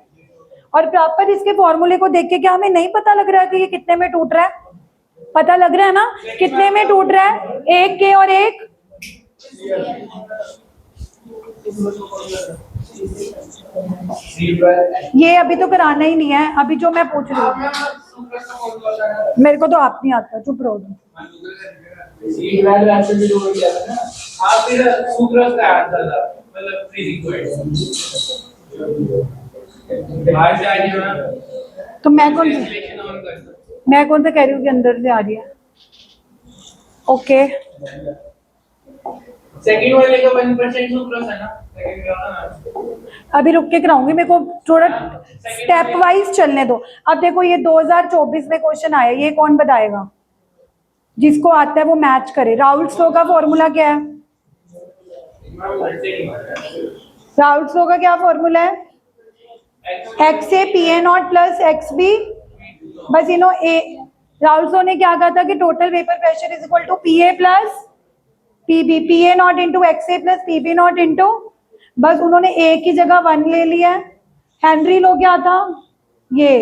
और प्रॉपर इसके फॉर्मूले को देख के क्या हमें नहीं पता लग रहा है कि ये कितने में टूट रहा है? पता लग रहा है ना कितने में टूट रहा है, एक के और एक। ये अभी तो कराना ही नहीं है, अभी जो मैं पूछ रही हूँ, मेरे को तो आप नहीं आता, चुप रहो। तो मैं कौन सा कह रही हूँ कि अंदर से आ रही है? ओके, सेकंड वाले का 1% सुक्रोज है ना, अभी रुक के कराऊंगी, मेरे को थोड़ा स्टेप वाइज चलने दो। अब देखो ये 2024 में क्वेश्चन आया, ये कौन बताएगा? जिसको आता है वो मैच करे। राउल्ट्स लॉ का फॉर्मूला क्या है? राउल्ट्स लॉ का क्या फॉर्मूला है? X A P A naught plus X B, बस इनो ए। राउल्ट्स लॉ ने क्या कहा था कि total vapour pressure is equal to P A plus P B, P A naught into X A plus P B naught into, बस उन्होंने ए की जगह 1 ले लिया है। हेनरी लॉ क्या था? ये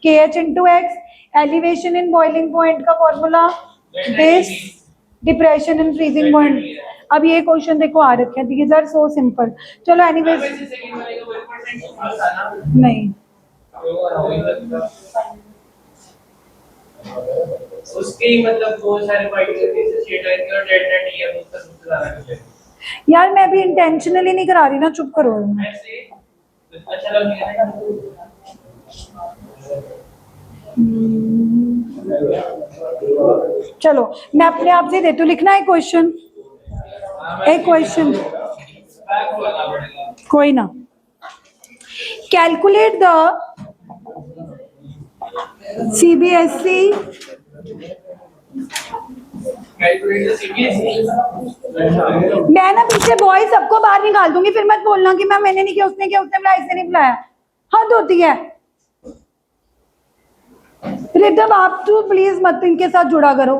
K H into X, elevation in boiling point का formula, this depression in freezing point. अब ये क्वेश्चन देखो आ रखे हैं, दीज आर सो सिंपल। चलो एनीवेज, नहीं उसके मतलब बहुत सारे पार्टिकल्स एसोसिएट है और डेल्टा टी है, उसका सबसे ज्यादा है। यार मैं अभी इंटेंशनली नहीं करा रही ना, चुप करो। ऐसे अच्छा लग रहा है। चलो मैं अपने आप से देती हूँ, लिखना है क्वेश्चन, एक क्वेश्चन, कोई ना। कैलकुलेट द CBSE मैं ना पीछे बॉय सबको बाहर निकाल दूंगी, फिर मत बोलना कि मैम मैंने नहीं किया, उसने किया, उसने बुलाया, इसने नहीं बुलाया। हद होती है। रितम आप तो प्लीज मत इनके साथ जुड़ा करो।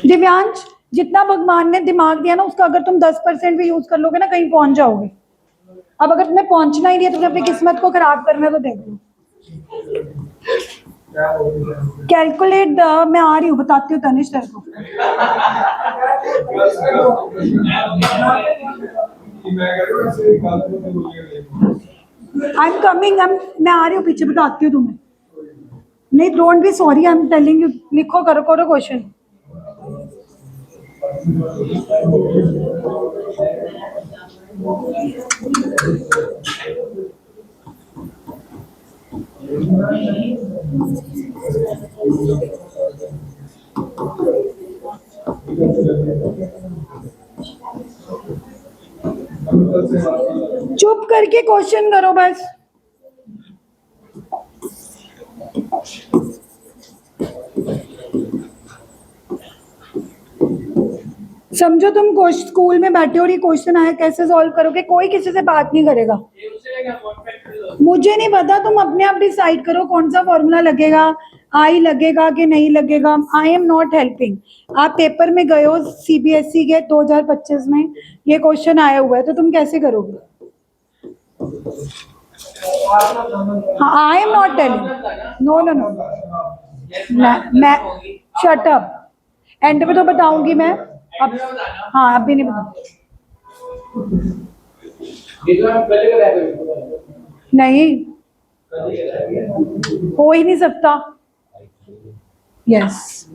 दिव्यांश, जितना भगवान ने दिमाग दिया ना, उसका अगर तुम 10% भी यूज कर लोगे ना, कहीं पहुंच जाओगे। अब अगर तुम्हें पहुंचना ही नहीं है, तुमने अपनी किस्मत को खराब करना, तो देख लो। कैलकुलेट द, मैं आ रही हूँ, बताती हूँ तनिष तेरे को। आई एम कमिंग, मैं आ रही हूँ पीछे, बताती हूँ तुम्हें। नहीं, don't be sorry, I am telling you. लिखो, करो करो क्वेश्चन। चुप करके क्वेश्चन करो बस। समझो तुम स्कूल में बैठे हो और ये क्वेश्चन आया कैसे सॉल्व करोगे, कोई किसी से बात नहीं करेगा। ये उससे क्या परफेक्ट मुझे नहीं पता, तुम अपने आप डिसाइड करो कौन सा फॉर्मूला लगेगा, आई लगेगा कि नहीं लगेगा। आई एम नॉट हेल्पिंग। आप पेपर में गए हो सीबीएसई के 2025 में, ये क्वेश्चन आया हुआ है तो तुम कैसे करोगे? हाँ, I am not telling. No no no, मैं शट अप। एंड में तो बताऊंगी मैं अब। हाँ, अभी नहीं बताऊंगी। नहीं, हो ही नहीं सकता। यस।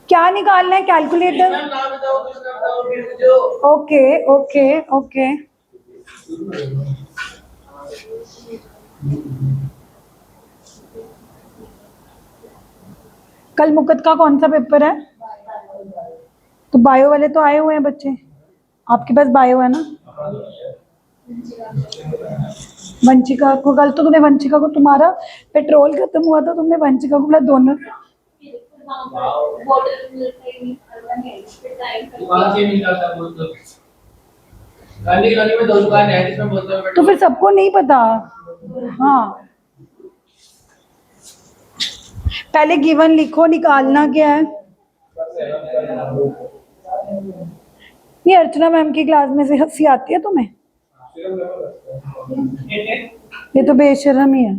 क्या निकालना है? कैलकुलेटर। Okay okay okay. कल मुकद का कौन सा पेपर है? तो बायो वाले तो आए हुए हैं बच्चे, आपके पास बायो है ना? वंशिका को कल तो तुमने वंशिका को, तुम्हारा पेट्रोल खत्म हुआ था, तुमने वंशिका को बोला दोनों। तो फिर सबको नहीं पता। हाँ, पहले गिवन लिखो, निकालना क्या है। ये अर्चना मैम की क्लास में से हंसी आती है तुम्हें? ये तो बेशर्म ही है।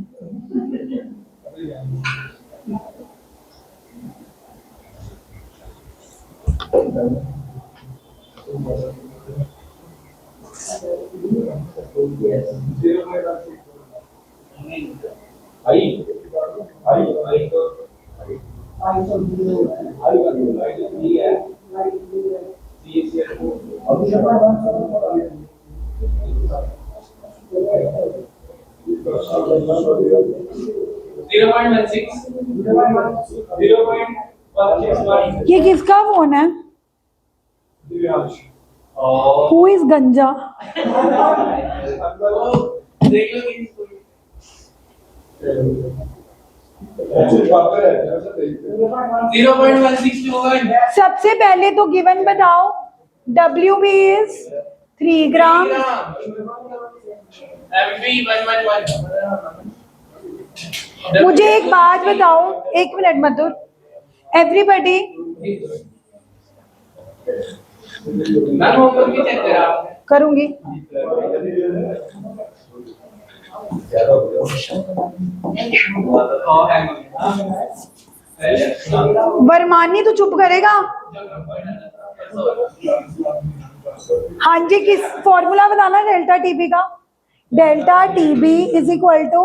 ये किसका फोन है? हु इज गंजा? 0.162 सबसे पहले तो गिवन बताओ। WB is 3 gram. MB 111 मुझे एक बात बताओ, एक मिनट मधुर। एवरीबडी, मैम होमवर्क भी चेक करा आपने? करूंगी। वरमानी तो चुप करेगा। हाँ जी, किस फॉर्मूला बताना डेल्टा टीबी का? Delta TB is equal to,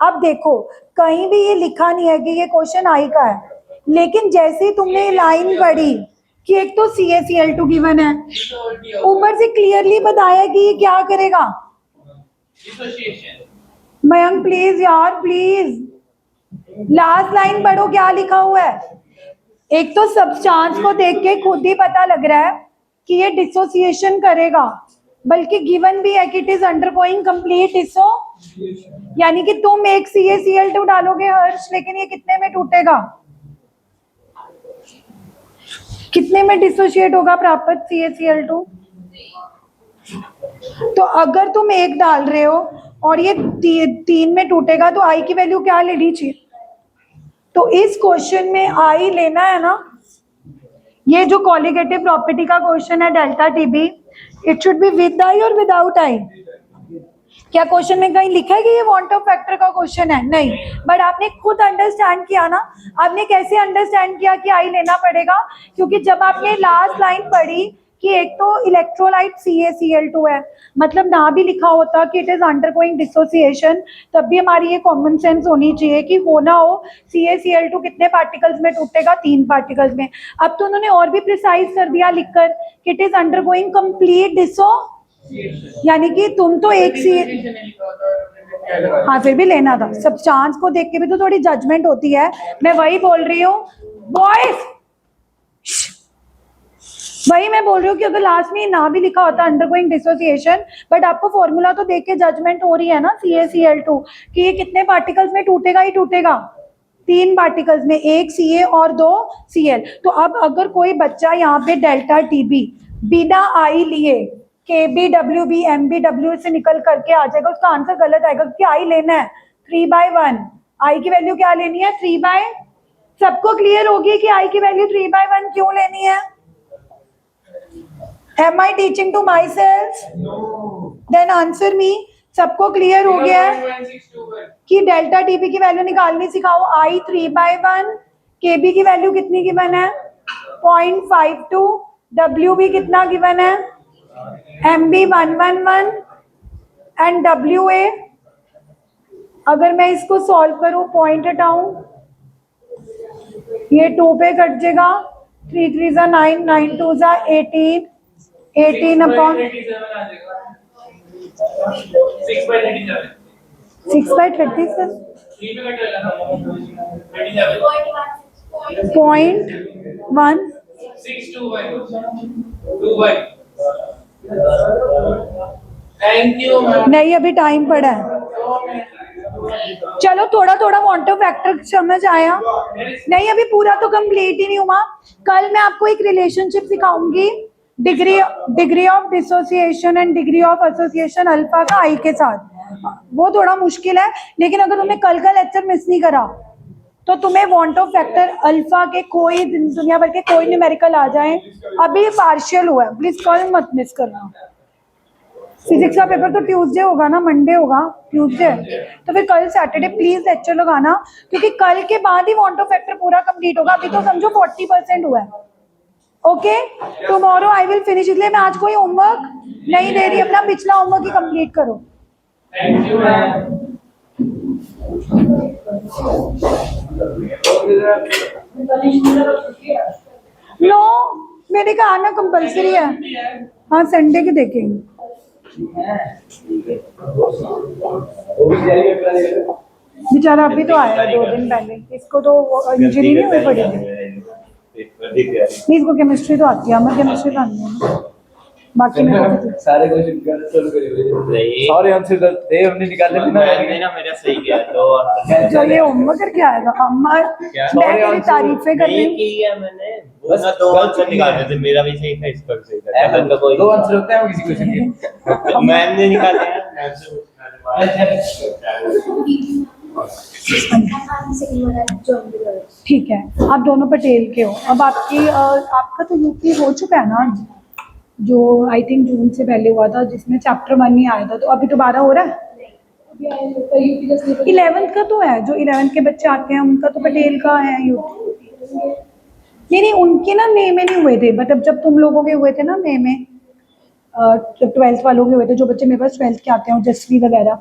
अब देखो कहीं भी ये लिखा नहीं है कि ये क्वेश्चन आई का है, लेकिन जैसे ही तुमने ये लाइन पढ़ी कि एक तो CaCl2 गिवन है, ऊपर से क्लियरली बताया कि ये क्या करेगा। मयंक प्लीज यार, प्लीज लास्ट लाइन पढ़ो, क्या लिखा हुआ है। एक तो सब्सटेंस को देख के खुद ही पता लग रहा है कि ये डिसोसिएशन करेगा, बल्कि गिवन भी है कि इट इज अंडरगोइंग कंप्लीट डिसो, यानी कि तुम एक CaCl2 डालोगे हर्ष, लेकिन ये कितने में टूटेगा, कितने में डिसोशिएट होगा प्राप्त CaCl2? तो अगर तुम एक डाल रहे हो और ये 3 में टूटेगा तो आई की वैल्यू क्या लेनी चाहिए? तो इस क्वेश्चन में आई लेना है ना। ये जो कॉलिगेटिव प्रॉपर्टी का क्वेश्चन है delta TB, it should be with I और विदाउट आई। क्या क्वेश्चन में कहीं लिखा है कि ये वांट ऑफ फैक्टर का क्वेश्चन है? नहीं, बट आपने खुद अंडरस्टैंड किया ना। आपने कैसे अंडरस्टैंड किया कि आई लेना पड़ेगा? क्योंकि जब आपने लास्ट लाइन पढ़ी कि एक तो इलेक्ट्रोलाइट CaCl2 है, मतलब ना भी लिखा होता कि इट इज अंडरगोइंग डिसोसिएशन, तब भी हमारी ये कॉमन सेंस होनी चाहिए कि होना हो CaCl2 कितने पार्टिकल्स में टूटेगा? 3 पार्टिकल्स में। अब तो उन्होंने और भी प्रिसाइज कर दिया लिखकर कि इट इज अंडरगोइंग कंप्लीट डिसो, यानी कि तुम तो एक हाँ, फिर भी लेना था। सब्सटेंस को देख के भी तो थोड़ी जजमेंट होती है। मैं वही बोल रही हूँ बॉयज, वही मैं बोल रही हूँ कि अगर लास्ट में ये ना भी लिखा होता अंडरगोइंग डिसोसिएशन, बट आपको फॉर्मूला तो देख के जजमेंट हो रही है ना CaCl2 कि ये कितने पार्टिकल्स में टूटेगा ही टूटेगा, 3 पार्टिकल्स में, एक Ca और 2 Cl। तो अब अगर कोई बच्चा यहाँ पे डेल्टा Tb बिना आई लिए Kb Wb Mb से निकल करके आ जाएगा, उसका आंसर गलत आएगा क्योंकि आई लेना है 3/1। आई की वैल्यू क्या लेनी है? 3/, सबको क्लियर होगी कि आई की वैल्यू 3/1 क्यों लेनी है? Am I teaching to myself? Then answer me. सबको क्लियर हो गया है 1621 कि डेल्टा टीबी की वैल्यू निकालनी सिखाओ। आई 3/1, केबी की वैल्यू कितनी गिवन है? 0.52, डब्ल्यू भी कितना गिवन है? MB 111 and WA। अगर मैं इसको सॉल्व करूं, पॉइंट हटाऊं, ये 2 पे कट जाएगा, 3 3 जा 9, 9 2 जा 18, 18 अपॉन 6/37 6/37 3 पे कट जाएगा 37 0.1। 621 थैंक यू मैम। नहीं, अभी टाइम पड़ा है। चलो थोड़ा थोड़ा वांटो फैक्टर समझ आया? नहीं, अभी पूरा तो कंप्लीट ही नहीं हुआ। कल मैं आपको एक रिलेशनशिप सिखाऊंगी, degree of dissociation and degree of association alpha का आई के साथ। वो थोड़ा मुश्किल है, लेकिन अगर तुमने कल का लेक्चर मिस नहीं करा तो तुम्हें वांटो फैक्टर अल्फा के कोई दुनिया भर के कोई न्यूमेरिकल आ जाए, अभी पार्शियल हुआ है, प्लीज कल मत मिस करना। फिजिक्स का पेपर तो ट्यूसडे होगा ना, मंडे होगा, ट्यूसडे, तो फिर कल सैटरडे प्लीज लेक्चर लगाना, क्योंकि कल के बाद ही वांटो फैक्टर पूरा कंप्लीट होगा। अभी तो समझो 40% हुआ है। Okay, tomorrow I will finish. इसलिए मैं आज कोई होमवर्क नहीं दे रही, अपना पिछला होमवर्क ही कंप्लीट करो। Thank you ma'am. नो, मेरे का आना कंपलसरी है। हाँ, संडे के देखेंगे। बेचारा अभी तो आया 2 दिन पहले, इसको तो इंजरी नहीं हुई पड़ी थी। नहीं, इसको केमिस्ट्री तो आती है, हमें केमिस्ट्री तो आती है, बाकी मेरे को तो- सारे क्वेश्चन कर सॉल्व करिए। सारे आंसर थे हमने निकाले थे ना। मैंने ना मेरा सही किया तो जो ये होमवर्क करके आएगा अम्मा, मैं तेरी तारीफें कर रही नहीं हूँ। किया मैंने, वो ना 2 आंसर निकाले थे, मेरा भी सही था, इसका भी सही था। कल का कोई 2 आंसर होते हैं किसी क्वेश्चन के। मैंने निकाले हैं, मैम से ठीक है, आप दोनों पटेल के हो। अब आपका तो यूपी हो चुका है ना, जो आई थिंक जून से पहले हुआ था, जिसमें चैप्टर 1 नहीं आया था, तो अभी दोबारा हो रहा है। 11th का तो है, जो 11th के बच्चे आते हैं उनका तो पटेल का है यूपी। नहीं, उनके ना मई में नहीं हुए थे, बट अब जब तुम लोगों के हुए थे ना मई में, जब 12th वालों के हुए थे, जो बच्चे मेरे पास 12th के आते हैं, जसवी वगैरह,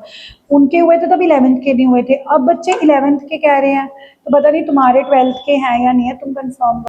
उनके हुए थे, तब 11th के नहीं हुए थे। अब बच्चे 11th के कह रहे हैं, तो पता नहीं तुम्हारे 12th के हैं या नहीं है, तुम कंफर्म